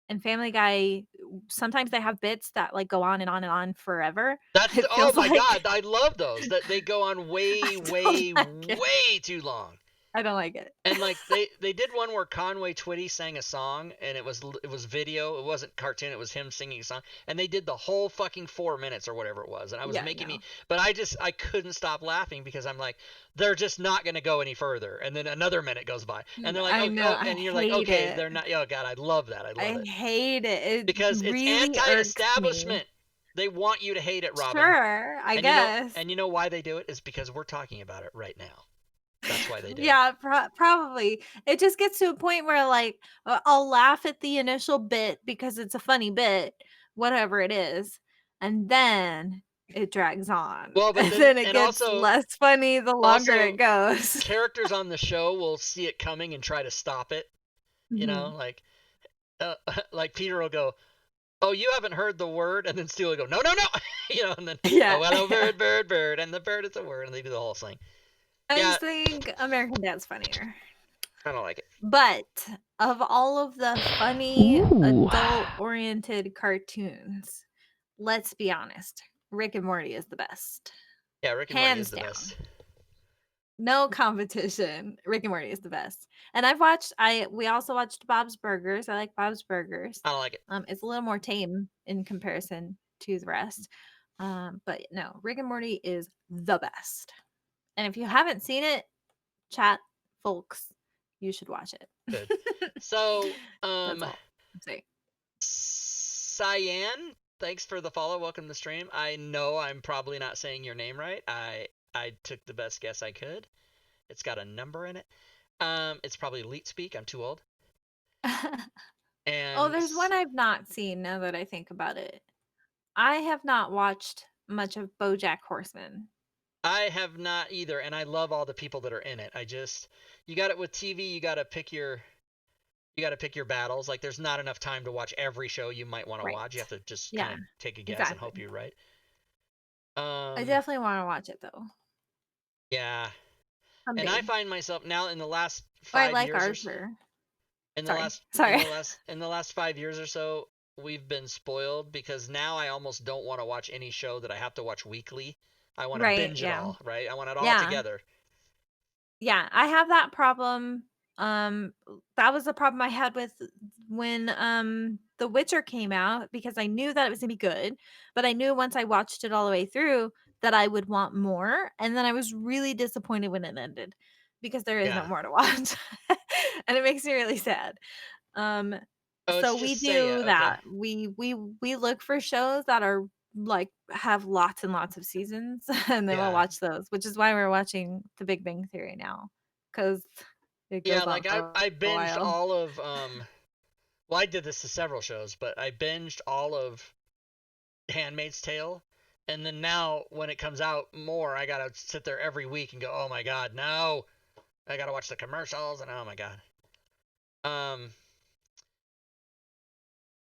And Family Guy, sometimes they have bits that like go on and on and on forever. That's It oh feels my like- god, I love those. That they go on way, I don't way, like it. way too long. I don't like it. And like they did one where Conway Twitty sang a song, and it was video. It wasn't cartoon. It was him singing a song, and they did the whole fucking 4 minutes or whatever it was. And I was Yeah, making me, no. but I couldn't stop laughing because I'm like, they're just not gonna go any further. And then another minute goes by, and they're like, I oh, know. oh, I and you're like, hate okay, it. they're not. Oh God, I love that. I love I it hate it. It because it's really irks me. anti-establishment. They want you to hate it, Robin. Sure, I And guess. you know why they do it is because we're talking about it right now. That's why they do it. Yeah, probably. It just gets to a point where like I'll laugh at the initial bit because it's a funny bit, whatever it is, and then it drags on. Well, but And then then it and gets also less funny the longer it also goes. characters on the show will see it coming and try to stop it. You know, Mhm. like uh, like Peter will go, "Oh, you haven't heard the word," and then Stu will go, "No, no, no," you know, and then Yeah. oh, hello, Yeah. bird, bird, bird, and the bird is a word, and they do the whole thing. I Yeah, just think American Dad's funnier. I don't like it. But of all of the funny Ooh. adult-oriented cartoons, let's be honest, Rick and Morty is the best. Yeah, Rick and Morty is Hands the down. best. No competition. Rick and Morty is the best. And we also watched Bob's Burgers. I like Bob's Burgers. I don't like it. It's a little more tame in comparison to the rest. But no, Rick and Morty is the best. And if you haven't seen it, chat folks, you should watch it. Good. So, That's all I'm saying. Cyan, thanks for the follow. Welcome to the stream. I know I'm probably not saying your name right. I took the best guess I could. It's got a number in it. It's probably Leet Speak. I'm too old. Oh, And there's one I've not seen now that I think about it. I have not watched much of BoJack Horseman. I have not either, and I love all the people that are in it. You got it with TV. You got to pick your battles. Like there's not enough time to watch every show you might want to Right. watch. You have to just Yeah, kind of take a guess and hope exactly. you're right. I definitely want to watch it though. Yeah. Someday. And I find myself now in the last Or I 5 like years or so, Archer. in the Sorry. last Sorry. in the last 5 years or so, we've been spoiled because now I almost don't want to watch any show that I have to watch weekly. I want to Right, binge it yeah. all, right? I want it all Yeah. together. Yeah, I have that problem. That was the problem I had with when The Witcher came out because I knew that it was gonna be good, but I knew once I watched it all the way through that I would want more, and then I was really disappointed when it ended because there is no Yeah. more to watch. And it makes me really sad. Um, Oh, so it's we just Seiya. do Okay. that. We look for shows that are like have lots and lots of seasons, and then we'll Yeah. watch those, which is why we're watching The Big Bang Theory now, because it Yeah, goes on like I for I a binged while. all of well, I did this to several shows, but I binged all of Handmaid's Tale, and then now when it comes out more, I gotta sit there every week and go, oh my god, no, I gotta watch the commercials, and oh my god.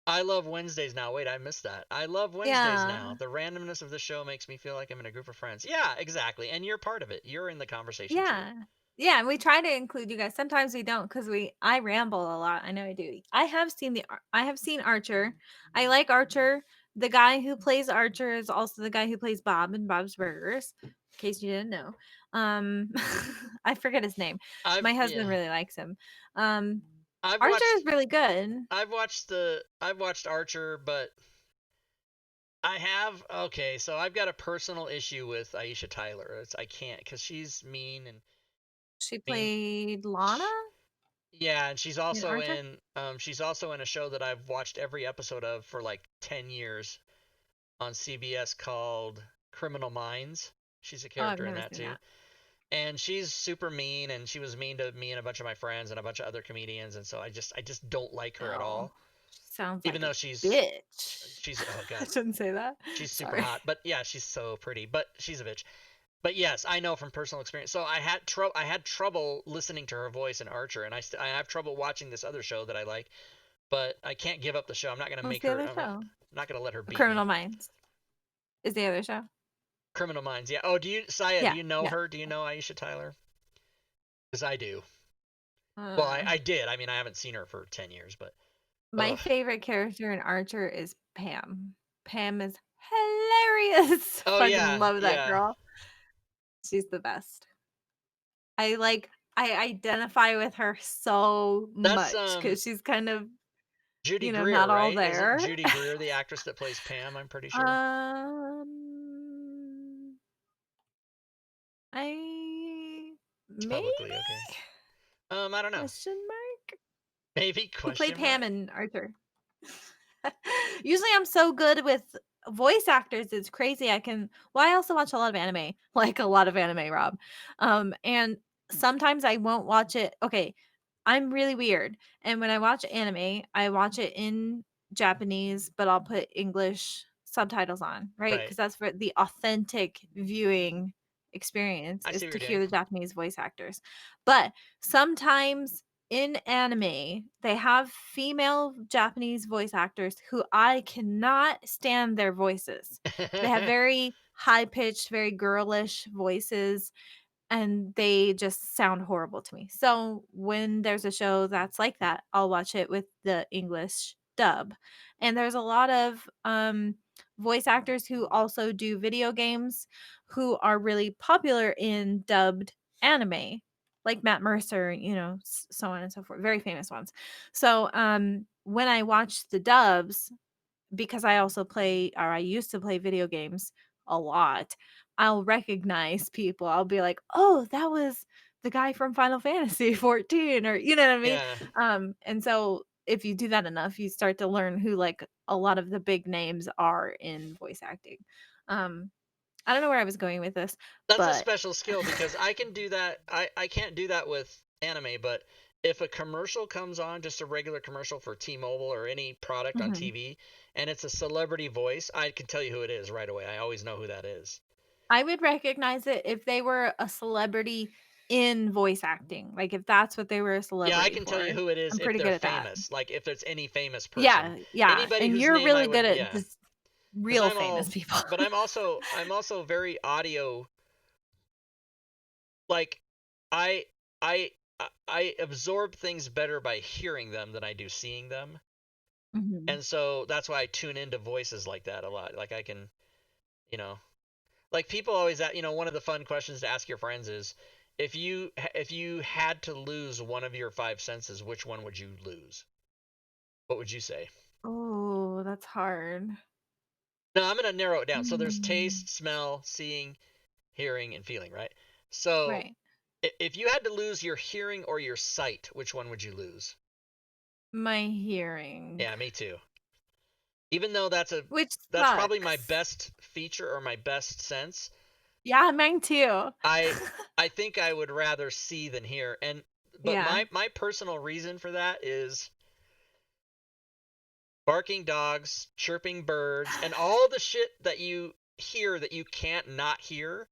I love Wednesdays now. Wait, I missed that. I love Wednesdays now. Yeah. The randomness of the show makes me feel like I'm in a group of friends. Yeah, exactly. And you're part of it. You're in the conversation too. Yeah. Yeah, and we try to include you guys. Sometimes we don't because I ramble a lot. I know I do. I have seen Archer. I like Archer. The guy who plays Archer is also the guy who plays Bob in Bob's Burgers. In case you didn't know. I forget his name. My husband really likes him. I've Archer watched is really good. I've watched Archer, but so I've got a personal issue with Aisha Tyler. I can't because she's mean and She mean. played Lana Yeah, and she's in also Archer. in a show that I've watched every episode of for like 10 years on CBS called Criminal Minds. She's a Oh, I've character in never that seen too. that. And she's super mean, and she was mean to me and a bunch of my friends and a bunch of other comedians, and so I just don't like her at Oh, all. sounds Even like though a she's bitch. oh I god, shouldn't say that. she's super Sorry. hot. But yeah, she's so pretty. But she's a bitch. But yes, I know from personal experience. So I had trouble listening to her voice in Archer, and I have trouble watching this other show that I like. But I can't give up the show. I'm not gonna What's make the her. other I'm show? not gonna let her beat Criminal me. Minds is the other show. Criminal Minds. Yeah. Oh, Saya? Yeah, Do you know yeah. her? Do you know Aisha Tyler? Because I do. Well, I did. I mean, I haven't seen her for 10 years, but My ugh. favorite character in Archer is Pam. Pam is hilarious. Oh Fucking yeah, love that yeah. girl. She's the best. I like I identify with her so That's much because she's kind of, Judy Greer, not all right? Isn't there. Judy Greer the actress that plays Pam? I'm pretty sure. Um, I It's maybe publicly okay. I don't know. question mark Maybe who played question Pam mark. and Arthur. Usually I'm so good with voice actors, it's crazy. Well, I also watch a lot of anime, like a lot of anime, Rob. And sometimes I won't watch it. Okay, I'm really weird. And when I watch anime, I watch it in Japanese, but I'll put English subtitles on, right? Right. Because that's for the authentic viewing experience I is see what to you're hear doing. the Japanese voice actors. But sometimes in anime, they have female Japanese voice actors who I cannot stand their voices. They have very high pitched, very girlish voices, and they just sound horrible to me. So when there's a show that's like that, I'll watch it with the English dub. And there's a lot of voice actors who also do video games who are really popular in dubbed anime, like Matt Mercer, so on and so forth, very famous ones. So when I watch the dubs, because I also play, or I used to play video games a lot, I'll recognize people. I'll be like, "Oh, that was the guy from Final Fantasy 14," or you know what I mean? Yeah. And so if you do that enough, you start to learn who like a lot of the big names are in voice acting. Um, I don't know where I was going with this, That's a but special skill because I can do that. I can't do that with anime, but if a commercial comes on, just a regular commercial for T-Mobile or any product on mhm. TV, and it's a celebrity voice, I can tell you who it is right away. I always know who that is. I would recognize it if they were a celebrity in voice acting. Like if that's what they were a Yeah, I celebrity can tell you for. who it is I'm if pretty they're good at that. famous. Like if it's any famous person. Yeah, yeah, Anybody and whose you're name I really good would, at yeah. just Because real I'm famous all, people. but I'm also very audio. Like, I I I absorb things better by hearing them than I do seeing them. Mhm. And so that's why I tune into voices like that a lot. Like I can, you know, like people always one of the fun questions to ask your friends is if you had to lose one of your five senses, which one would you lose? What would you say? Oh, that's hard. No, I'm going to narrow it down. So there's Mm. taste, smell, seeing, hearing, and feeling, right? So Right. if you had to lose your hearing or your sight, which one would you lose? My hearing, Yeah, me too. Even though which that's probably my sucks. best feature or my best sense, Yeah, mine too. I I think I would rather see than hear. But Yeah. my personal reason for that is barking dogs, chirping birds, and all the shit that you hear that you can't not hear.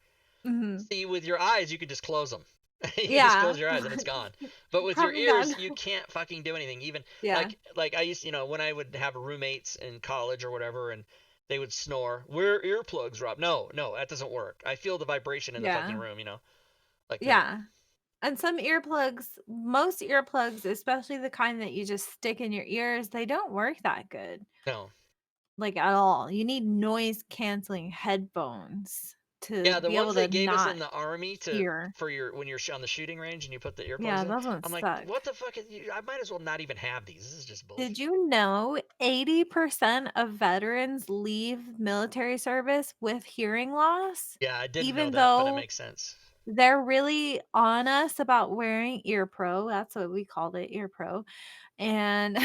Mhm. See, with your eyes, you can just close them. You can just Yeah. close your eyes and it's gone. But with your Problem gone. ears, you can't fucking do anything. Even Yeah. like I used, when I would have roommates in college or whatever, and they would snore. Wear earplugs, Rob. No, no, that doesn't work. I feel the vibration in the fucking Yeah. room. Like no, Yeah. And some earplugs, most earplugs, especially the kind that you just stick in your ears, they don't work that good, no. like at all. You need noise canceling headphones to Yeah, the be ones able they to gave us in not the army to hear. for your when you're on the shooting range and you put the earplugs Yeah, in. those ones I'm like, suck. what the fuck? I might as well not even have these. This is just Did bullshit. you know 80% of veterans leave military service with hearing loss? Yeah, I didn't know Even that, but it though makes sense. they're really on us about wearing ear pro. That's what we called it, ear pro. And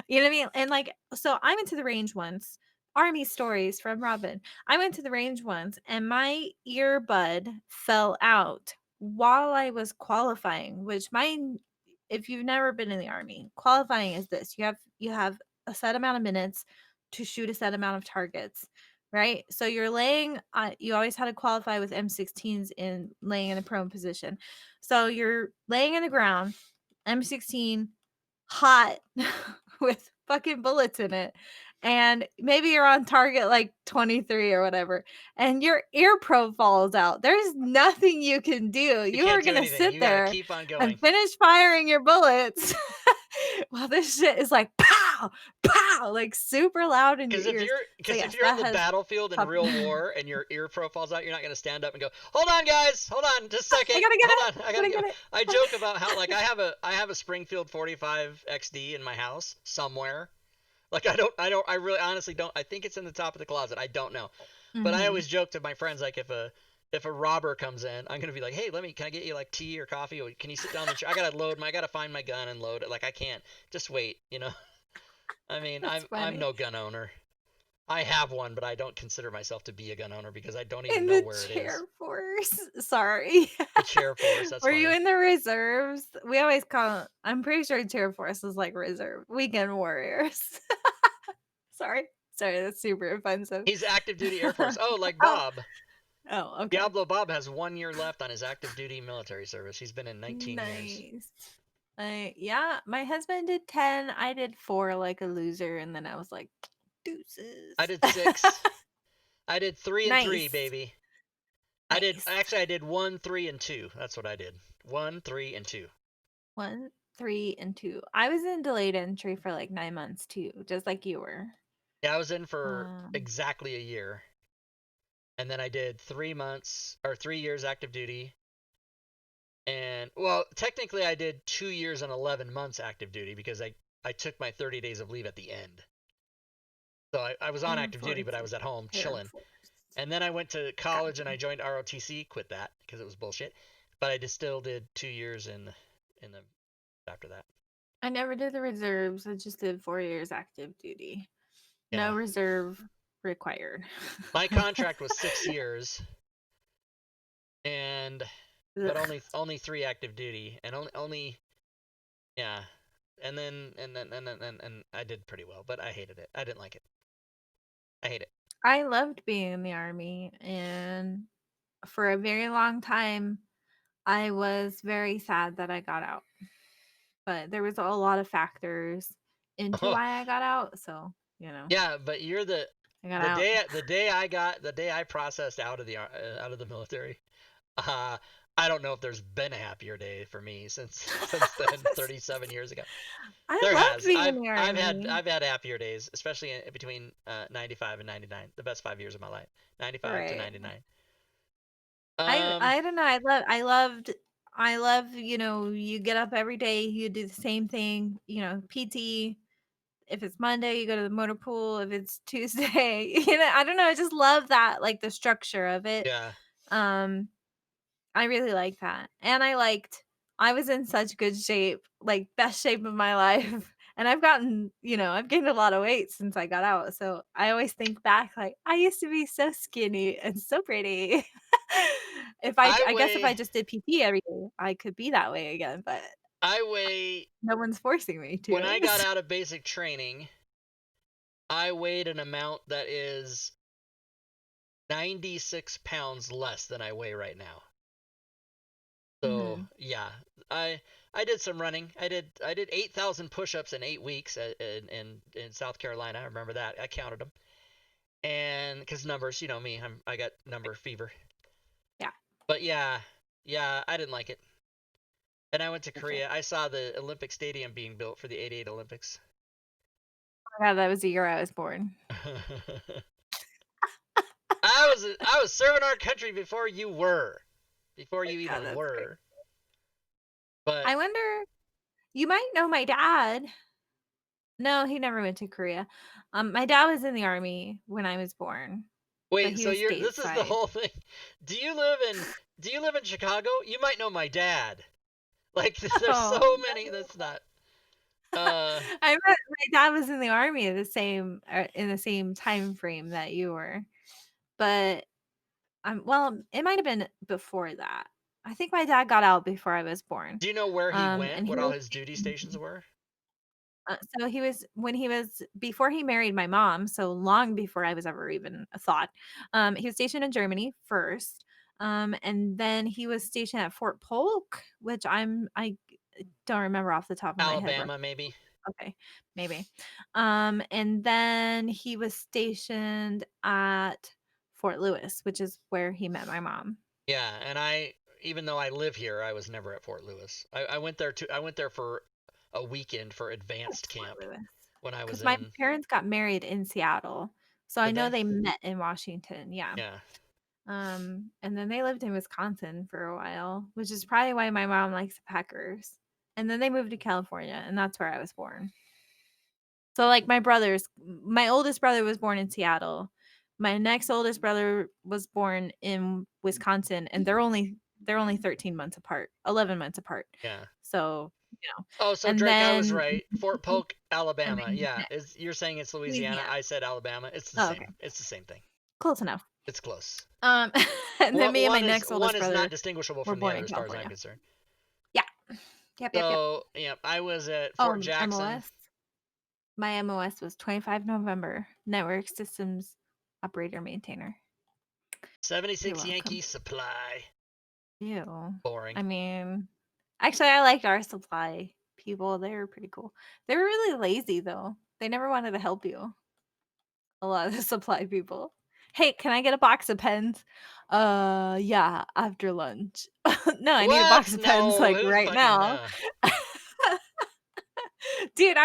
you know what I mean? And like, so I went to the range once. Army stories from Robin. I went to the range once and my earbud fell out while I was qualifying, which mine, if you've never been in the army, qualifying is this. You have a set amount of minutes to shoot a set amount of targets, right? So you're laying you always had to qualify with M16s in laying in a prone position. So you're laying in the ground, M16 hot with fucking bullets in it. And maybe you're on target like 23 or whatever, and your ear probe falls out. There's nothing you can do. You You can't are do going to anything. sit You got to there keep on and going. finish firing your bullets while this shit is like, pow! pow, pow, like super loud in your Because if ears. you're So because if yes, you're on that the has battlefield in popped. real war and your ear pro falls out, you're not gonna stand up and go, "Hold on, guys, hold on, just a second, I gotta get hold it. on, I gotta Gotta get." get it. I joke about how like I have a Springfield 45 XD in my house somewhere. Like I really honestly don't. I think it's in the top of the closet. I don't know, but I Hmm. always joke to my friends like if a robber comes in, I'm gonna be like, "Hey, can I get you like tea or coffee? Or can you sit down in the chair? I gotta find my gun and load it. Like I can't just wait, you know." I mean, That's I'm funny. no gun owner. I have one, but I don't consider myself to be a gun owner because I don't even In know the where it chair is. force. Sorry. The chair force, that's Were you funny. in the reserves? We always call I'm pretty sure chair force is like reserve. Weekend warriors. Sorry. Sorry, that's super offensive. He's active duty Air Force. Oh, like Oh, Bob. oh, okay. Diablo Bob has 1 year left on his active duty military service. He's been in 19 years. Nice. Yeah, my husband did 10. I did 4 like a loser, and then I was like, I deuces. did 6. I did 3 and 3, Nice. baby. Nice. I did 1, 3, and 2. That's what I did. 1, 3, and 2. 1, 3, and 2. I was in delayed entry for like 9 months too, just like you were. Yeah, I was in for Um, exactly a year. And then I did 3 months or 3 years active duty. And well, technically I did 2 years and 11 months active duty because I took my 30 days of leave at the end. So I was on Air active duty, but I was Forces, at home Air chilling. Force. And then I went to college and I Gotcha. joined ROTC, quit that because it was bullshit. But I just still did 2 years in the after that. I never did the reserves. I just did 4 years active duty. Yeah. No reserve required. My contract was 6 years and but Ugh. only 3 active duty and only yeah. And then I did pretty well, but I hated it. I didn't like it. I hate it. I loved being in the army, and for a very long time, I was very sad that I got out. But there was a lot of factors into why I got out, so, Yeah, but you're I got out. the day I processed out of the military. Uh, I don't know if there's been a happier day for me since then, 37 years ago. I There loved has. being in the I've army. had happier days, especially between 95 and 99, the best 5 years of my life, 95 to Right. 99. I Um, I don't know, I love, you get up every day, you do the same thing, PT. If it's Monday, you go to the motor pool. If it's Tuesday, I don't know, I just love that, like, the structure of it. yeah, Um, I really like that, and I was in such good shape, like, best shape of my life, and I've gained a lot of weight since I got out, so I always think back, like, I used to be so skinny and so pretty. I I guess if I weigh just did PT every day, I could be that way again, but I weigh no one's forcing me when to. I got out of basic training, I weighed an amount that is 96 pounds less than I weigh right now. So Mhm. yeah, I did some running. I did 8,000 push-ups in 8 weeks in South Carolina. I remember that. I counted them. And because numbers, you know me, I got number fever. Yeah, But yeah, I didn't like it. And I went to gotcha. Korea. I saw the Olympic Stadium being built for the '88 Olympics. Oh my god, that was the year I was born. I was serving our country before My you god, even that's great. were. But I wonder, you might know my dad. No, he never went to Korea. My dad was in the army when I was born, but wait, he so was you're this is the stateside. whole thing. Do you live in Do you live in Chicago? You might know my dad. Like there's Oh, so many. That's not. Uh, my dad was in the army at the same in the same time frame that you were, but well, it might have been before that. I think my dad got out before I was born. do you know where he And went? he What all was his duty stations were? so he was when he was before he married my mom, so long before I was ever even a thought. He was stationed in Germany first, and then he was stationed at Fort Polk, which I don't remember off the top of my head where. Alabama, maybe. Okay, maybe. And then he was stationed at Fort Lewis, which is where he met my mom. Yeah, and even though I live here, I was never at Fort Lewis. I went there for a weekend for advanced What's Fort camp. Lewis? when I was Because my in. parents got married in Seattle, so I Did know they? they met in Washington. Yeah. Yeah. And then they lived in Wisconsin for a while, which is probably why my mom likes the Packers. And then they moved to California, and that's where I was born. So like my oldest brother was born in Seattle. My next oldest brother was born in Wisconsin, and they're only 13 months apart, 11 months apart. Yeah. So, Oh, so and Drake, I was then right. Fort Polk, and Alabama. then Yeah. You're saying it's Louisiana? Louisiana. I said Alabama. It's the Oh, okay. same. It's the same thing. Close enough. It's close. Um, and then me and my One is next oldest not brother distinguishable were from the born other, in as far as I'm California. concerned. Yeah. Yep. So, yeah, I was at Oh, Fort Jackson. MOS. My MOS was 25 November, Network Systems Operator Maintainer. You're 76 welcome. Yankee Supply. Ew. Boring. I mean, actually, I liked our supply people. They were pretty cool. They were really lazy, though. They never wanted to help you. A lot of the supply people. Hey, can I get a box of pens? Yeah, after lunch. No, I need a box What? of pens No. like Who's right fucking now. no? Dude,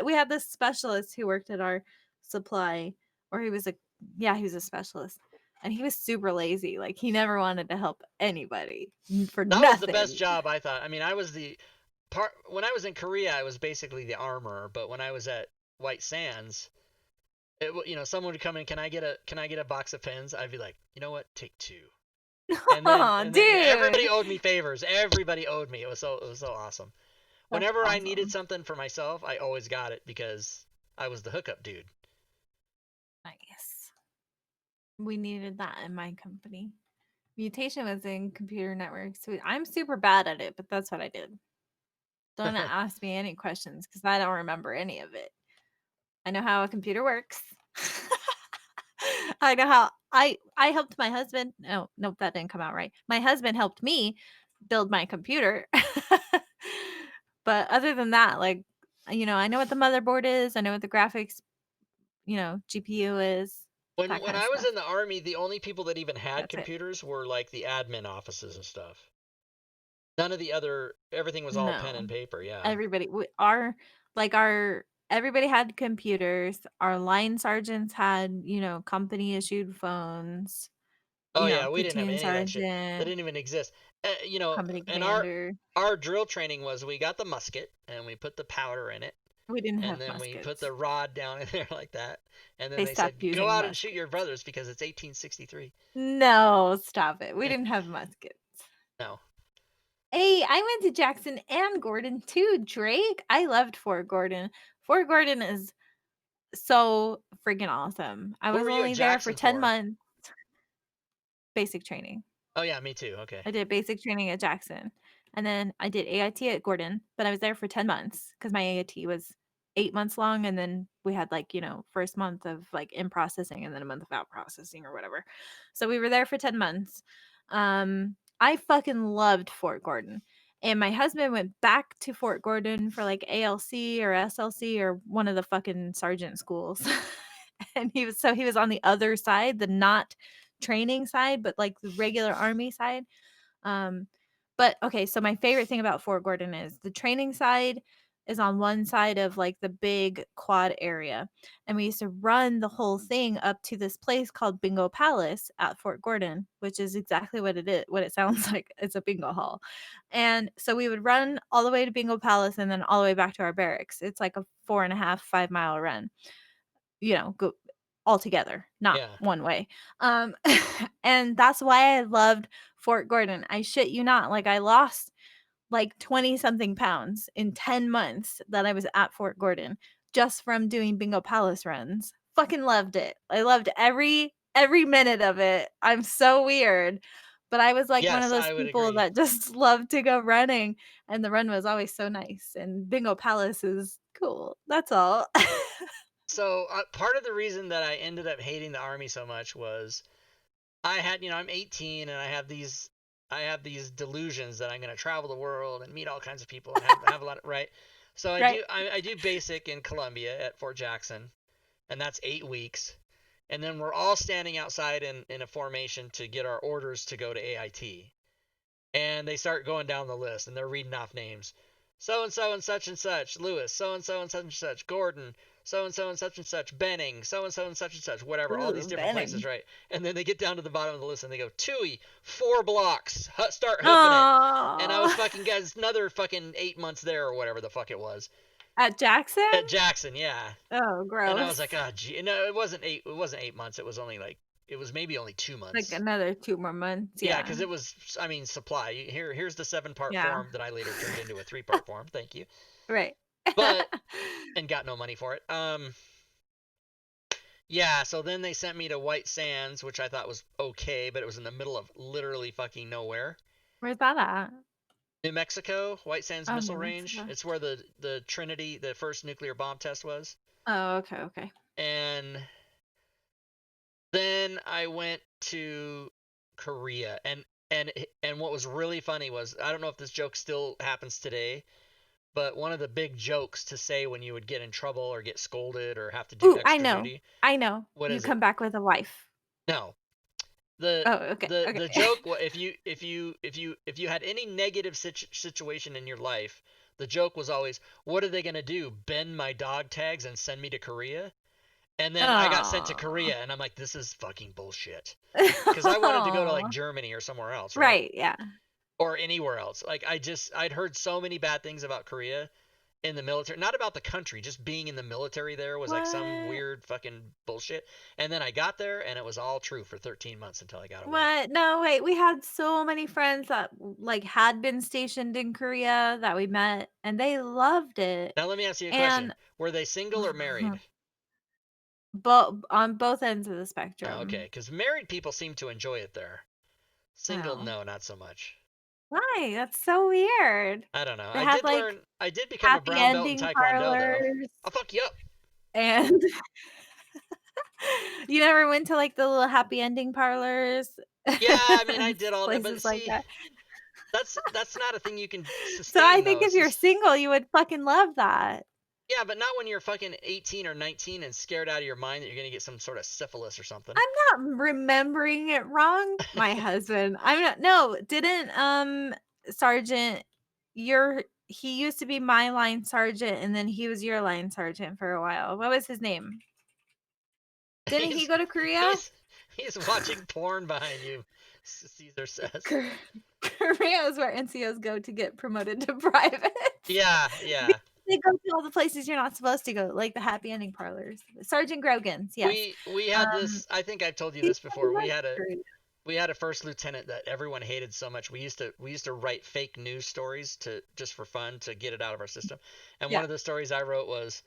we had this specialist who worked at our supply, or he was a specialist. And he was super lazy. Like he never wanted to help anybody for That was the best nothing. job, I thought. I mean, I was the part when I was in Korea. I was basically the armorer, but when I was at White Sands, someone would come in. Can I get a box of pens? I'd be like, you know what? Take two. Oh, And then dude. everybody owed me favors. Everybody owed me. It was so awesome. That's Whenever I needed awesome. something for myself, I always got it because I was the hookup dude. Nice. We needed that in my company. Mutation was in computer networks. I'm super bad at it, but that's what I did. Don't ask me any questions because I don't remember any of it. I know how a computer works. I know how I helped my husband. No, nope, that didn't come out right. My husband helped me build my computer. But other than that, like, I know what the motherboard is. I know what the graphics, GPU is, that When kind of I was stuff. in the army, the only people that even had That's it. computers were like the admin offices and stuff. None of the other everything was all pen No. and paper, yeah. Everybody our everybody had computers. Our line sergeants had, company issued phones, Oh yeah, we didn't have platoon any of that shit. That sergeant, didn't even exist. company And commander. our drill training was we got the musket and we put the powder in it We didn't and have then we put muskets. the rod down in there like that. And then They they stopped said, "Go using out and shoot muskets. your brothers because it's 1863." No, stop it. We didn't have muskets. No. Hey, I went to Jackson and Gordon too, Drake. I loved Fort Gordon. Fort Gordon is so freaking awesome. I What was were you at only there for Jackson 10 for? months. Basic training. Oh yeah, me too. Okay. I did basic training at Jackson. And then I did AIT at Gordon, but I was there for 10 months because my AIT was 8 months long. And then we had first month of like in processing and then a month of out processing or whatever. So we were there for 10 months. I fucking loved Fort Gordon. And my husband went back to Fort Gordon for like ALC or SLC or one of the fucking sergeant schools. And he was on the other side, the not training side, but like the regular army side. Um, but okay, so my favorite thing about Fort Gordon is the training side is on one side of like the big quad area. And we used to run the whole thing up to this place called Bingo Palace at Fort Gordon, which is exactly what it sounds like. It's a bingo hall. And so we would run all the way to Bingo Palace and then all the way back to our barracks. It's like a 4.5, 5 mile run, go all together, not Yeah. one way. Um, and that's why I loved Fort Gordon. I shit you not. Like I lost like 20 something pounds in 10 months that I was at Fort Gordon just from doing Bingo Palace runs. Fucking loved it. I loved every minute of it. I'm so weird. But I was like one of Yes, those I would people agree. that just loved to go running and the run was always so nice and Bingo Palace is cool. That's all. So, part of the reason that I ended up hating the army so much was I'm 18 and I have these delusions that I'm going to travel the world and meet all kinds of people and have a lot of, right. So Right. I do basic in Columbia at Fort Jackson, and that's 8 weeks. And then we're all standing outside in a formation to get our orders to go to AIT. And they start going down the list and they're reading off names. So and so and such and such, Lewis, so and such, Gordon, so and such, Benning, so and such, whatever, all these Ooh, different places, Benning. right? And then they get down to the bottom of the list and they go, Tui, 4 blocks, start hoofing it. And I was Oh, fucking, guys, another fucking 8 months there or whatever the fuck it was. at Jackson? At Jackson, yeah. Oh, And I was gross. like, oh, gee. No, it wasn't 8 months. It was only like, it was maybe only 2 months. Like another 2 more months. Yeah, Yeah. because it was, I mean, supply. Here's the 7-part Yeah. form that I later turned into a 3-part form. Thank you. Right. But, and got no money for it. Yeah, so then they sent me to White Sands, which I thought was okay, but it was in the middle of literally fucking nowhere. Where's that at? New Mexico, White Sands Oh, Missile New Range. Mexico. It's where the Trinity, the first nuclear bomb test was. Oh, okay, okay. And then I went to Korea, and what was really funny was, I don't know if this joke still happens today, but one of the big jokes to say when you would get in trouble or get scolded or have to do Ooh, I extra know. duty. I know. What You is it? come back with a wife. No. The Oh, okay, the okay. the joke, if you had any negative situation in your life, the joke was always, what are they going to do? Bend my dog tags and send me to Korea? And then I got sent to Oh. Korea and I'm like, this is fucking bullshit. Because I wanted to go to like Germany or somewhere else, right? Right, yeah. Or anywhere else. Like I'd heard so many bad things about Korea in the military. Not about the country, just being in the military there was like some What? weird fucking bullshit. And then I got there and it was all true for 13 months until I got away. What? No, wait, we had so many friends that, like, had been stationed in Korea that we met, and they loved it. Now let me ask you a question. And Were they single or married? on both ends of the Oh, okay, spectrum. because married people seem to enjoy it there. Single, Oh. no, not so much. Why? That's so weird. I don't know. They had, like, I did become a happy brown belt in ending Taekwondo, though. parlors, I'll fuck you up. and you never went to, like, the little happy ending parlors? Yeah, I mean, I And did all that, but places like see, that? that's not a thing you can So I sustain, think though. if It's you're just, single, you would fucking love that. yeah, but not when you're fucking 18 or 19 and scared out of your mind that you're gonna get some sort of syphilis or something. I'm not remembering it wrong. My husband. I'm not no, didn't Sergeant your he used to be my line sergeant and then he was your line sergeant for a while. What was his name? Didn't he he's go to Korea? he's he's watching porn behind you. Caesar says. Kor- Korea is where NCOs go to get promoted to private. Yeah, yeah. They go to all the places you're not supposed to go, like the happy ending parlors. Sergeant Grogan's, yes. We had Um, this. I think I've told you he this said he before. went to Korea. We had a first lieutenant that everyone hated so much. We used to write fake news stories to just for fun to get it out of our system. And one Yeah. of the stories I wrote was,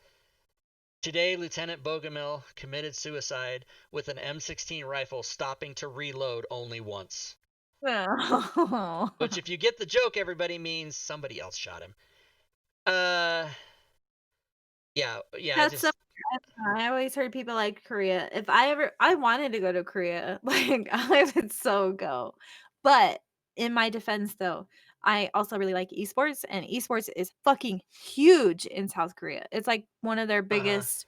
today Lieutenant Bogomil committed suicide with an M16 rifle, stopping to reload only once. Oh. Which, if you get the joke, everybody means somebody else shot him. Uh, yeah. That's so Just I always heard people like Korea. If I wanted to go to Korea, like, I would so go. But in my defense, though, I also really like esports, and esports is fucking huge in South Korea. It's like one of their uh-huh. biggest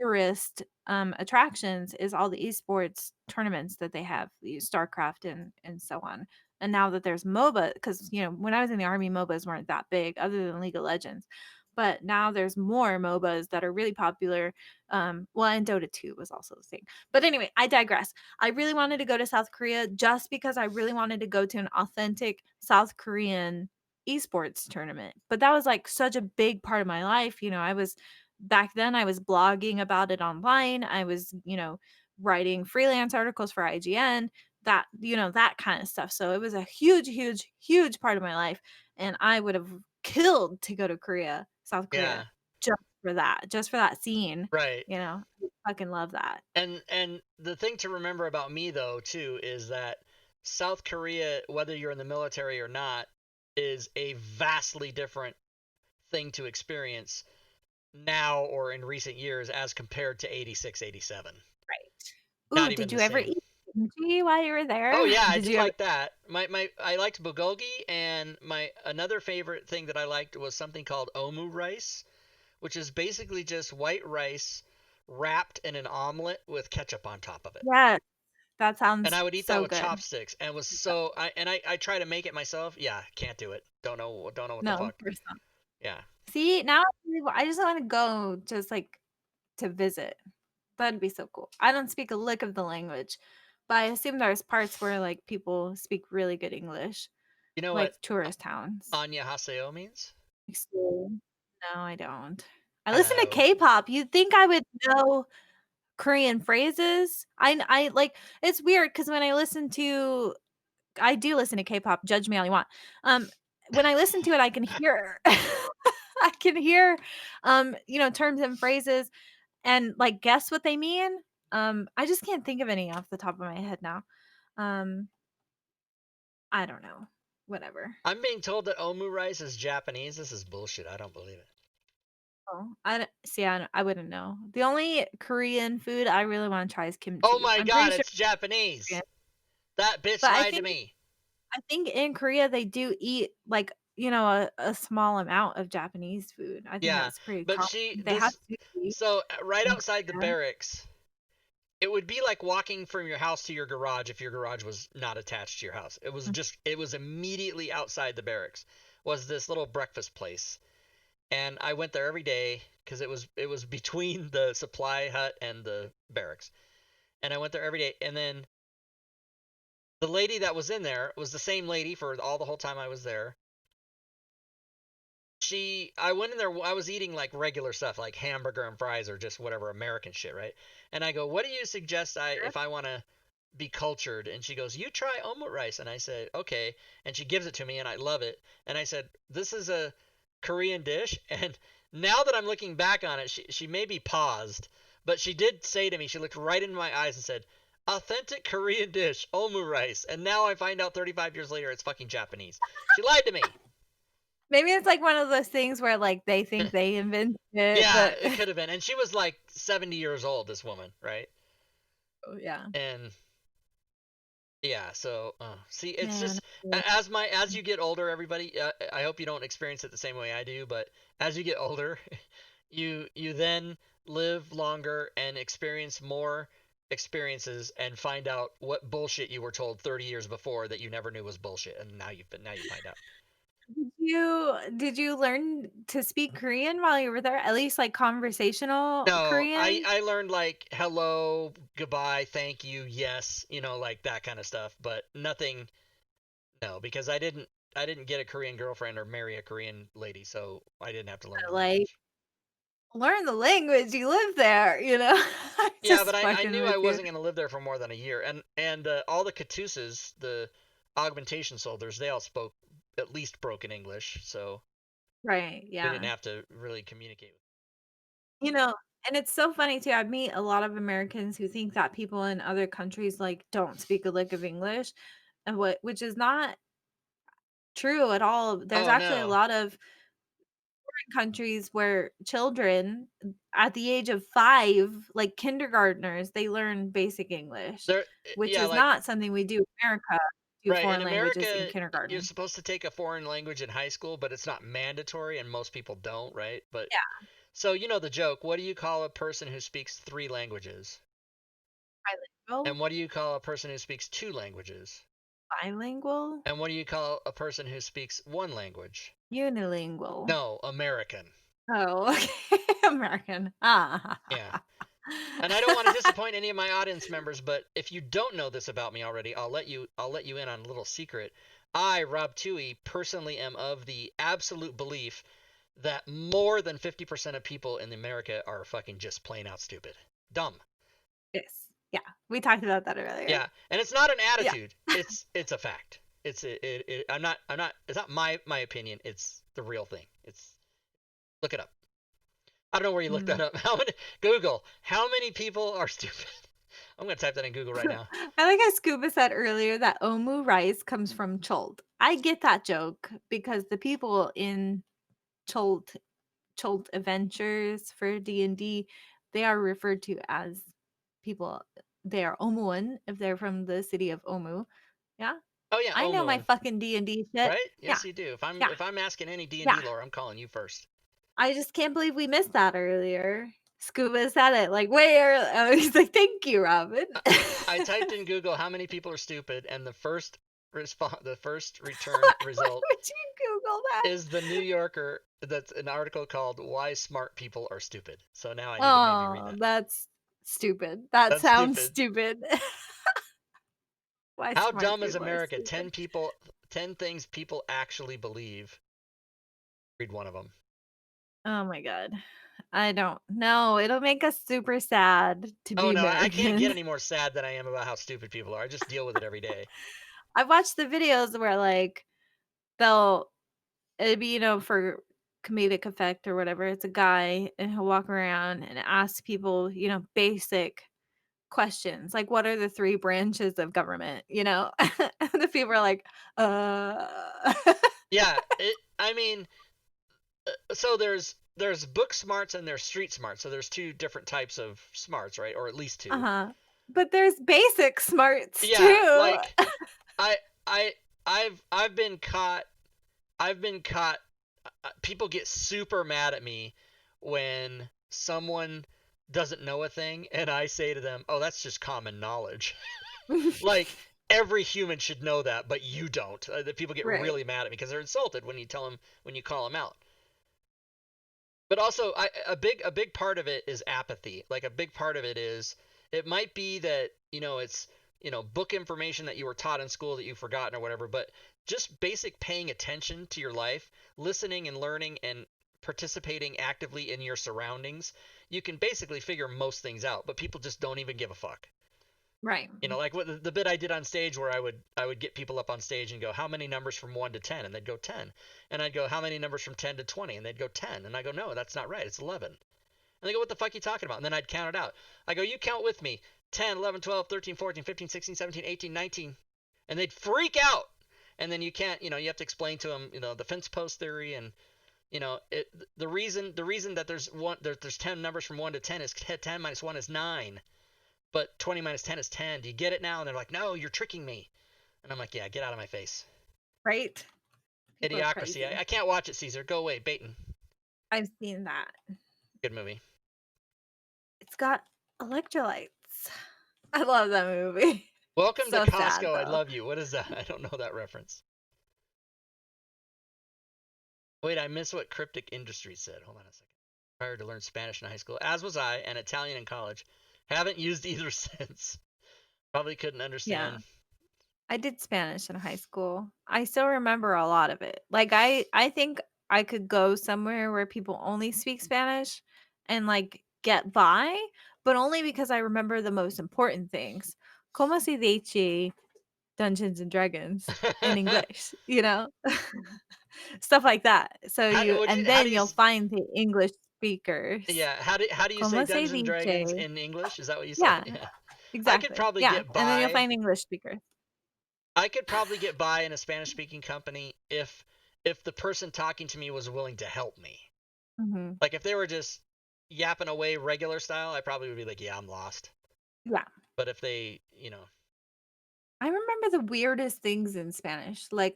tourist, attractions is all the esports tournaments that they have, the StarCraft and so on. And now that there's MOBA, because when I was in the army, MOBAs weren't that big other than League of Legends. But now there's more MOBAs that are really popular. Well, and Dota 2 was also the thing. But anyway, I digress. I really wanted to go to South Korea just because I really wanted to go to an authentic South Korean esports tournament. But that was like such a big part of my life. Back then I was blogging about it online. I was, writing freelance articles for IGN, that kind of stuff. So it was a huge, huge, huge part of my life. And I would have killed to go to Korea, South Korea, Yeah, just for that scene. right. I fucking love that. And the thing to remember about me, though, too, is that South Korea, whether you're in the military or not, is a vastly different thing to experience now or in recent years as compared to 86, 87. Right. Not Ooh, even did the you ever same. eat kimchi while you were Oh there? yeah, I Did did you ever like that. My I liked bulgogi, and my another favorite thing that I liked was something called omu rice, which is basically just white rice wrapped in an omelet with ketchup on top of it. Yes, that And sounds I would eat that so with good. chopsticks, and it was so I try to make it myself. Yeah, can't do it. Don't know what the No, of fuck. course not. Yeah. See, now I just wanna go just, like, to visit. That'd be so cool. I don't speak a lick of the language, but I assume there's parts where like people speak really good English, You know what like tourist towns. annyeonghaseyo means? So, no, I don't. I listen to Hello. K-pop. You'd think I would know Korean phrases. I like it's weird because when I do listen to K-pop, judge me all you want. When I listen to it, I can hear I can hear terms and phrases and like guess what they mean. I just can't think of any off the top of my head now. Um, I don't know. Whatever. I'm being told that omu rice is Japanese. This is bullshit. I don't believe it. Oh, I wouldn't know. The only Korean food I really want to try is Oh kimchi. my I'm pretty god, sure it's Japanese. Korean, That bitch but lied to me. I think in Korea they do eat like a small amount of Japanese food. I think Yeah, that's pretty but common. They have sushi so right in outside the Korea. barracks, it would be like walking from your house to your garage if your garage was not attached to your house. It was immediately outside the barracks was this little breakfast place. And I went there every day because it was between the supply hut and the barracks. And I went there every day, and then the lady that was in there was the same lady for all the whole time I was there. I went in there, I was eating like regular stuff like hamburger and fries or just whatever American shit, right? And I go, what do you suggest if I want to be cultured? And she goes, you try omelet rice. And I said, okay. And she gives it to me and I love it. And I said, this is a Korean dish. And now that I'm looking back on it, she maybe paused, but she did say to me, she looked right into my eyes and said, authentic Korean dish, omu rice. And now I find out 35 years later it's fucking Japanese. She lied to me. Maybe it's like one of those things where like they think they invented it, Yeah, but it could have been. And she was like 70 years old, this woman, right? oh, yeah. And yeah, so see, it's Man. just as you get older, everybody. I hope you don't experience it the same way I do, but as you get older, you then live longer and experience more experiences and find out what bullshit you were told 30 years before that you never knew was bullshit, and now you find out. Did you learn to speak Korean while you were there? At least like conversational No, Korean? I learned like hello, goodbye, thank you, yes, like that kind of stuff, but nothing. No, because I didn't get a Korean girlfriend or marry a Korean lady, so I didn't have to learn the Like language. learn the language, you live there. I'm Yeah, but just I fucking knew with I you. wasn't going to live there for more than a year, and all the Katusas, the augmentation soldiers, they all spoke at least broken English, so Right, we didn't yeah. have to really communicate. You know, and it's so funny too. I meet a lot of Americans who think that people in other countries like don't speak a lick of English, and which is not true at all. There's Oh actually a no, lot of countries where children at the age of 5, like kindergartners, they learn basic English, there, which yeah, is like not something we do in America, do right in foreign languages in America, you're kindergarten. supposed to take a foreign language in high school, but it's not mandatory, and most people don't, right? But Yeah, so you know the joke. What do you call a person who speaks three languages? bilingual, And what do you call a person who speaks two languages? bilingual, And what do you call a person who speaks one language? unilingual. No, American. Oh, okay. American. Ah. Yeah. And I don't want to disappoint any of my audience members, but if you don't know this about me already, I'll let you in on a little secret. I, Rob Toohey, personally am of the absolute belief that more than 50% of people in America are fucking just plain out stupid. Dumb. Yes. Yeah. We talked about that earlier. Yeah, and it's not an Yeah. attitude. It's a fact. I'm not it's not my opinion. It's the real thing. It's look it up. I don't know where you looked that Mm. up. How many people are stupid? I'm gonna type that in Google right now. I like how Scuba said earlier that Omu rice comes from Cholt. I get that joke because the people in Cholt Adventures for D&D, they are referred to as people. They are Omuan if they're from the city of Omu. Yeah, Oh yeah, I know my Omuan, fucking D&D shit. right? Yeah, Yes, you do. yeah, If I'm asking any yeah. D&D lore, I'm calling you first. I just can't believe we missed that earlier. Scuba said it like way early. Oh, he's like, "Thank you, Robin." I typed in Google how many people are stupid, and the first return Why result would you Google that? is the New Yorker that's an article called "Why Smart People Are Stupid." So now I need to maybe read Oh, that. that's stupid. That That's sounds stupid. stupid. Why How smart dumb is people are America? stupid. 10 things people actually believe. Read one of them. Oh my god. I don't know. It'll make us super sad to Oh be no, I can't get American. any more sad than I am about how stupid people are. I just deal with it every day. I watched the videos where like they'll it'd be, for comedic effect or whatever. It's a guy and he'll walk around and ask people, basic questions. Like, what are the three branches of government? And the people are like, Yeah, I mean, so there's book smarts and there's street smarts. So there's two different types of smarts, right? Or at least two. uh-huh. But there's basic smarts Yeah, too. like I I I've been caught. I've been caught. People get super mad at me when someone doesn't know a thing and I say to them, "Oh, that's just common knowledge." Like every human should know that, but you don't. The people get Right. really mad at me because they're insulted when you call them out. But also, a big part of it is apathy. Like a big part of it is it might be that it's book information that you were taught in school that you've forgotten or whatever, but just basic paying attention to your life, listening and learning and participating actively in your surroundings, you can basically figure most things out. But people just don't even give a fuck. Right. Like what the bit I did on stage where I would get people up on stage and go, how many numbers from 1 to 10? And they'd go 10. And I'd go, how many numbers from 10 to 20? And they'd go 10. And I go, no, that's not right. It's 11. And they go, what the fuck are you talking about? And then I'd count it out. I go, you count with me. 10, 11, 12, 13, 14, 15, 16, 17, 18, 19. And they'd freak out. And then you can't, you have to explain to them, the fence post theory and the reason that there's 10 numbers from 1 to 10 is 10 minus 1 is 9. But 20 minus 10 is 10. Do you get it now? And they're like, no, you're tricking me. And I'm like, yeah, get out of my face. Right. People are Idiocracy. crazy. I can't watch it, Caesar. Go away. Baton. I've seen that. Good movie. It's got electrolytes. I love that movie. Welcome to So sad Costco. I though. love you. What is that? I don't know that reference. Wait, I missed what Cryptic Industries said. Hold on a second. Prior to learn Spanish in high school, as was I, and Italian in college. Haven't used either since. Probably couldn't Yeah. understand. I did Spanish in high school. I still remember a lot of it. Like I think I could go somewhere where people only speak Spanish and like get by, but only because I remember the most important things. Como se dice Dungeons and Dragons in English, Stuff like that. So and How do then you you'll find the English speakers. yeah, how do you say Como se Dungeons and Dragons dice? in English? Is that what you said? Yeah, Yeah. I could exactly. probably Yeah, get and then you'll by find English speakers. I could probably get by in a Spanish speaking company if the person talking to me was willing to help me. Mhm. Like if they were just yapping away regular style, I probably would be like, yeah, I'm lost. Yeah. But if they, I remember the weirdest things in Spanish, like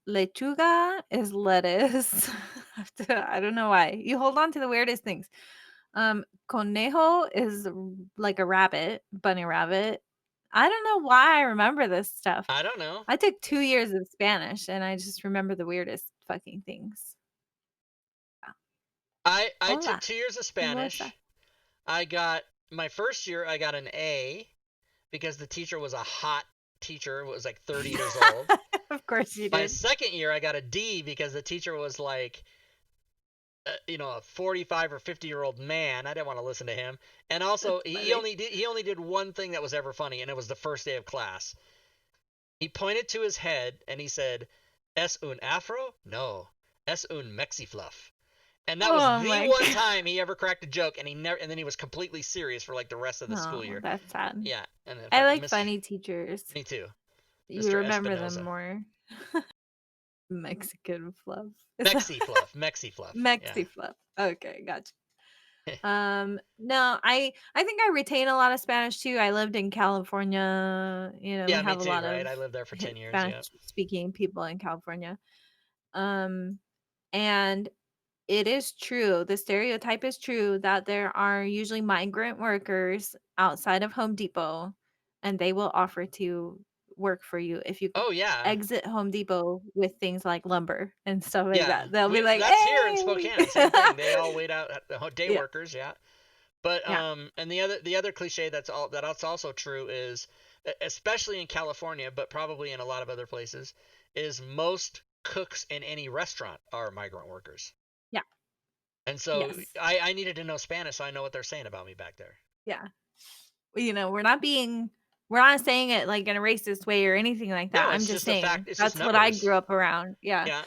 lechuga is lettuce. I don't know why. You hold on to the weirdest things. Conejo is like a rabbit, bunny rabbit. I don't know why I remember this stuff. I don't know. I took 2 years of Spanish and I just remember the weirdest fucking things. Yeah. I took Hola, 2 years of ¿cómo estás? Spanish. I got my first year I got an A because the teacher was a hot teacher, was like 30 years old. Of course you My did. second year I got a D because the teacher was like a 45 or 50-year-old man. I didn't want to listen to him. And also, That's funny. he only did one thing that was ever funny, and it was the first day of class. He pointed to his head and he said, "Es un afro? No, es un mexifluff." And that was Oh the my one god. time he ever cracked a joke, and and then he was completely serious for like the rest of the school Oh, year. that's sad. Yeah, and then I fucking like Mr. funny teachers. Me too, You Mr. remember them Espinoza. more. Mexican fluff. Is that Mexifluff. Yeah. Mexi fluff? Okay, gotcha. No, I think I retain a lot of Spanish too. I lived in California. We Yeah, me have a too, lot right? of I lived there for 10 years, Spanish yeah. speaking people in California. Um, and it is true. The stereotype is true that there are usually migrant workers outside of Home Depot, and they will offer to work for you if you Oh yeah. exit Home Depot with things like lumber and stuff like Yeah. that. They'll be like, That's here in "Hey!" Spokane. Same thing. They all wait out at the day Yeah, workers, yeah. But yeah, and the other cliche that's also true is, especially in California, but probably in a lot of other places, is most cooks in any restaurant are migrant workers. yeah, And so yes, I needed to know Spanish so I know what they're saying about me back there. yeah. You know, we're not saying it, like, in a racist way or anything like that. No, I'm it's just just a saying fact. It's just that's what I numbers. grew up around. Yeah. Yeah.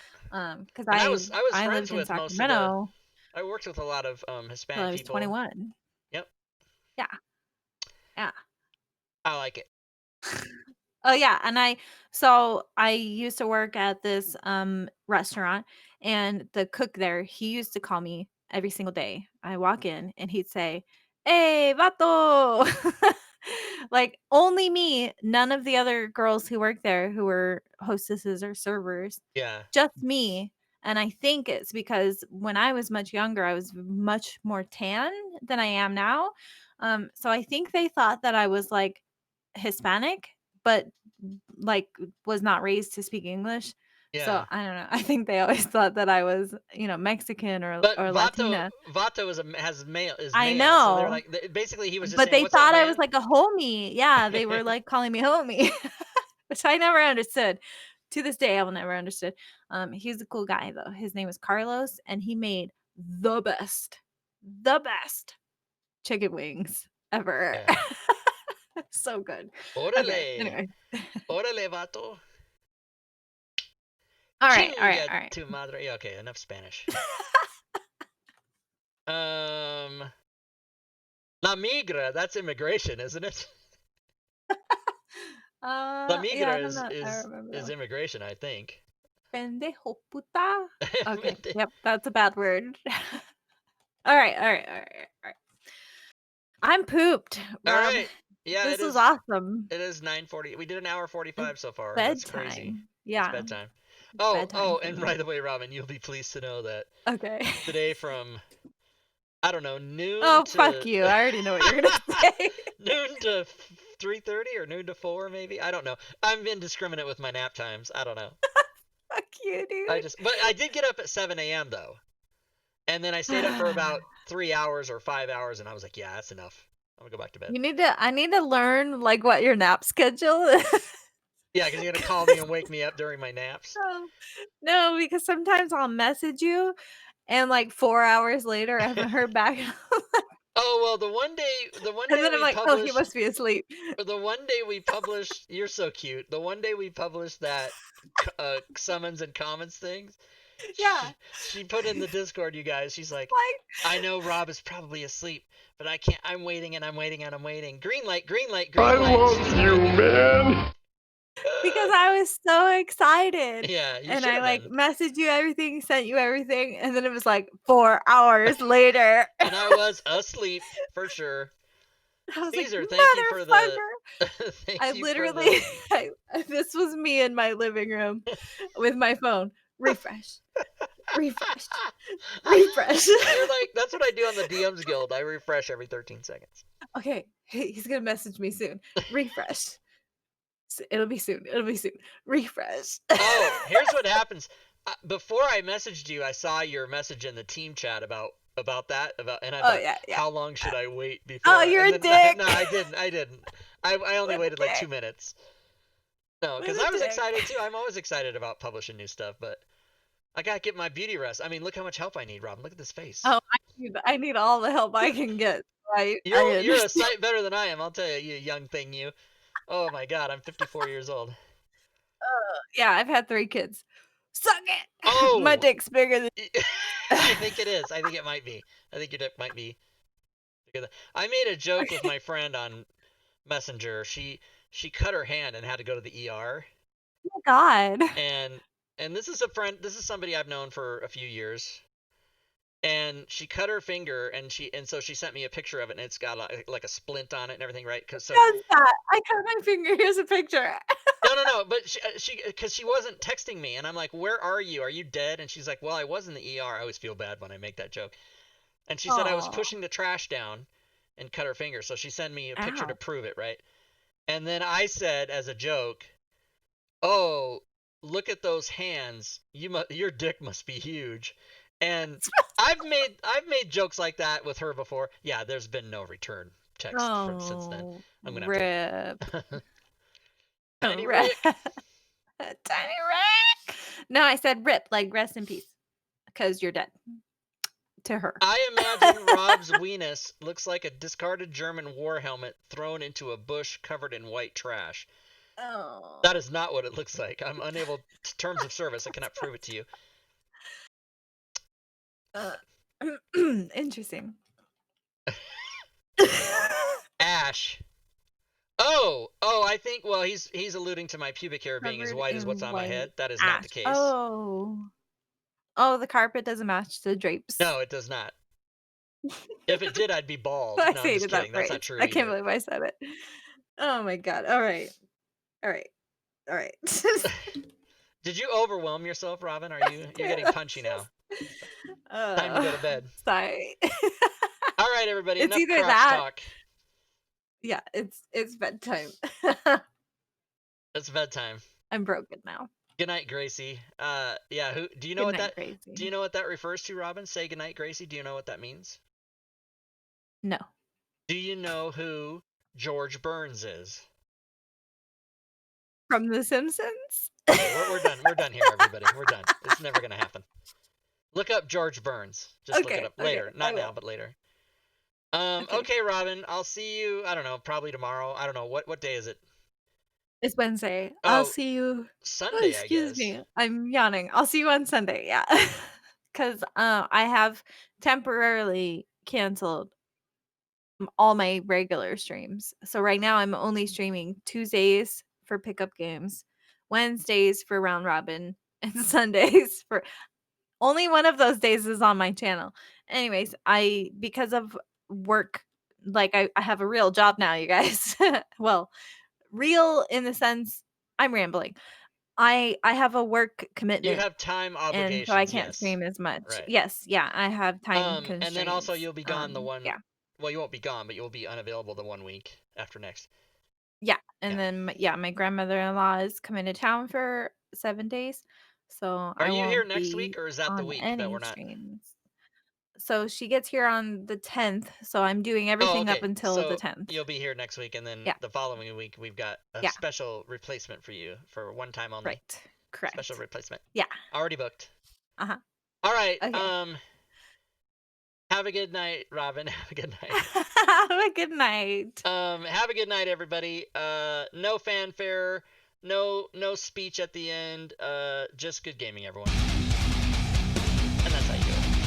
'Cause And I was I friends lived in with most of the Sacramento I worked with a lot of till Hispanic I was people. 21. Yep. Yeah, yeah. I like it. Oh, yeah, and I used to work at this, restaurant, and the cook there, he used to call me every single day. I walk in, and he'd say, "Hey, vato!" Like, only me, none of the other girls who worked there who were hostesses or servers, Yeah. just me, and I think it's because when I was much younger, I was much more tan than I am now, so I think they thought that I was, like, Hispanic, but like, was not raised to speak English. So, Yeah. I don't know. I think they always thought that I was, Mexican But or Latina. Vato is I male, so they're know, like basically he was just but saying, they "What's up, thought I was man?" like a homie. Yeah, they were, like, calling me homie, which I never understood. To this day, I will never understood. He's a cool guy, though. His name was Carlos, and he made the best chicken wings ever. Yeah. So good. Okay, Órale. anyway. Órale, vato. Alright, alright, Chinga alright. tu madre. Yeah, okay, enough Spanish. Um, La migra, that's immigration, isn't it? La Yeah, migra I don't know. I remember that is one. immigration, I think. Pendejo puta. Okay. Yep, that's a bad word. Alright, alright, alright, alright. I'm pooped, All Rob. right. Yeah, This was awesome. it is 9:40. We did an hour It's 45 so far. That's crazy. bedtime. It's Yeah, bedtime. it's bedtime for And me. by the way, Robin, you'll be pleased to know that Okay. today from I don't know, noon Oh, fuck to you. I already know what you're gonna say. noon to 3:30 or noon to 4 maybe. I don't know. I'm indiscriminate with my nap times. I don't know. Fuck you, dude. But I did get up at 7 a.m. though. And then I stayed up for about 3 hours or 5 hours and I was like, yeah, that's enough. I'm gonna go back to bed. I need to learn, like, what your nap schedule is. Yeah, because you're gonna call me and wake me up during my naps. No. No, because sometimes I'll message you and, like, 4 hours later, I haven't heard back. Oh well, the one And day then I'm we like, "Oh, he published must be asleep." the one day we published. You're so cute. The one day we published that summons and comments things. Yeah, She put in the Discord, you guys. She's like, like I know Rob is probably asleep, but I can't. I'm waiting and I'm waiting and I'm waiting. Green light, green light, I green light. love you, man. because I was so excited, Yeah, you and should I, have like, been. messaged you everything, sent you everything, and then it was, like, 4 hours later. And I was asleep for sure. I was like, Caesar, thank you for the "Motherfucker." thank I you for literally the I this was me in my living room with my phone. Refresh, refresh, refresh. You're like, that's what I do on the DMs Guild. I refresh every 13 seconds. Okay, he's gonna message me soon. Refresh. It'll be soon. It'll be soon. Refresh. Oh, here's what happens. Before I messaged you, I saw your message in the team chat about that and I Oh, thought, yeah, yeah. how long should I wait Oh, before? you're And a then dick. no, I didn't. I only What a waited like dick. 2 minutes. No, What because a I was dick. excited too. I'm always excited about publishing new stuff, but I gotta get my beauty rest. I mean, look how much help I need, Robin. Look at this face. Oh, I need all the help I can get. I You're a understand. sight better than I am. I'll tell you, you young thing, you. Oh my God, I'm 54 years old. Yeah, I've had 3 kids. Suck it. My Oh, dick's bigger than I think it is. I think it might be. I think your dick might be. I made a joke with my friend on Messenger. She cut her hand and had to go to the ER. Oh my god. And this is a friend. This is somebody I've known for a few years. And she cut her finger, and so she sent me a picture of it, and it's got like a splint on it and everything, right? Cause so Does that? I cut my finger. Here's a picture. no, but because she wasn't texting me, and I'm like, where are you? Are you dead? And she's like, well, I was in the ER. I always feel bad when I make that joke. And she said I was Aw. pushing the trash down and cut her finger. So she sent me a picture to Ow. prove it, right? And then I said as a joke, oh, look at those hands. Your dick must be huge. And I've made jokes like that with her before. Yeah, there's been no return text since then. Oh, I'm gonna rip. have to. Oh, Tiny rip. Rick. Tiny Rick. No, I said rip, like rest in peace, because you're dead. To her. I imagine Rob's weenus looks like a discarded German war helmet thrown into a bush covered in white trash. Oh. That is not what it looks like. I'm unable. Terms of service. I cannot prove it to you. Interesting. Ash. Oh, I think. Well, he's alluding to my pubic hair being as Covered white as in what's on my white head. That is not the ash. case. Oh, the carpet doesn't match the drapes. No, it does not. If it did, I'd be bald. I No, I'm hated just that kidding. That's not phrase. true I can't either. believe I said it. Oh my god. All right. Did you overwhelm yourself, Robin? You're getting punchy now. Time to go to bed. Sorry. All right, everybody. It's Enough either crotch that- talk. Yeah, it's bedtime. It's bedtime. I'm broken now. Good night, Gracie. Yeah. Who do you know Good what night, that? Gracie. Do you know what that refers to, Robin? Say good night, Gracie. Do you know what that means? No. Do you know who George Burns is? From The Simpsons? Okay, we're done. We're done here, everybody. We're done. It's never gonna happen. Look up George Burns. Just look it Okay, up later. okay, Not I now, will. but later. Okay. Okay, Robin. I'll see you. I don't know. Probably tomorrow. I don't know. What day is it? It's Wednesday. Oh, I'll see you. Sunday, Oh, I excuse guess. me. I'm yawning. I'll see you on Sunday. Yeah. Because I have temporarily canceled all my regular streams. So right now I'm only streaming Tuesdays for pickup games, Wednesdays for round robin, and Sundays for only one of those days is on my channel. Anyways, because of work, like I have a real job now, you guys. Well, real in the sense I'm rambling. I have a work commitment. You have time obligations. And so I can't yes. stream as much. Right. Yes, yeah, I have time constraints. And then also you'll be gone the one. Yeah. Well, you won't be gone, but you'll be unavailable the 1 week after next. Yeah, and Yeah. then my grandmother-in-law is coming to town for 7 days, so Are I you won't here next be week, or is that the on week any that we're not? streams. So she gets here on the 10th, so I'm doing everything up until the 10th. You'll be here next week, and then Yeah. the following week we've got a Yeah. special replacement for you for one time only. Right. Correct. Special replacement. Yeah. Already booked. Uh-huh. All right. Okay. Have a good night, Robin. Have a good night. Have a good night. Have a good night, everybody. No fanfare, no speech at the end. Just good gaming, everyone. And that's how you do it.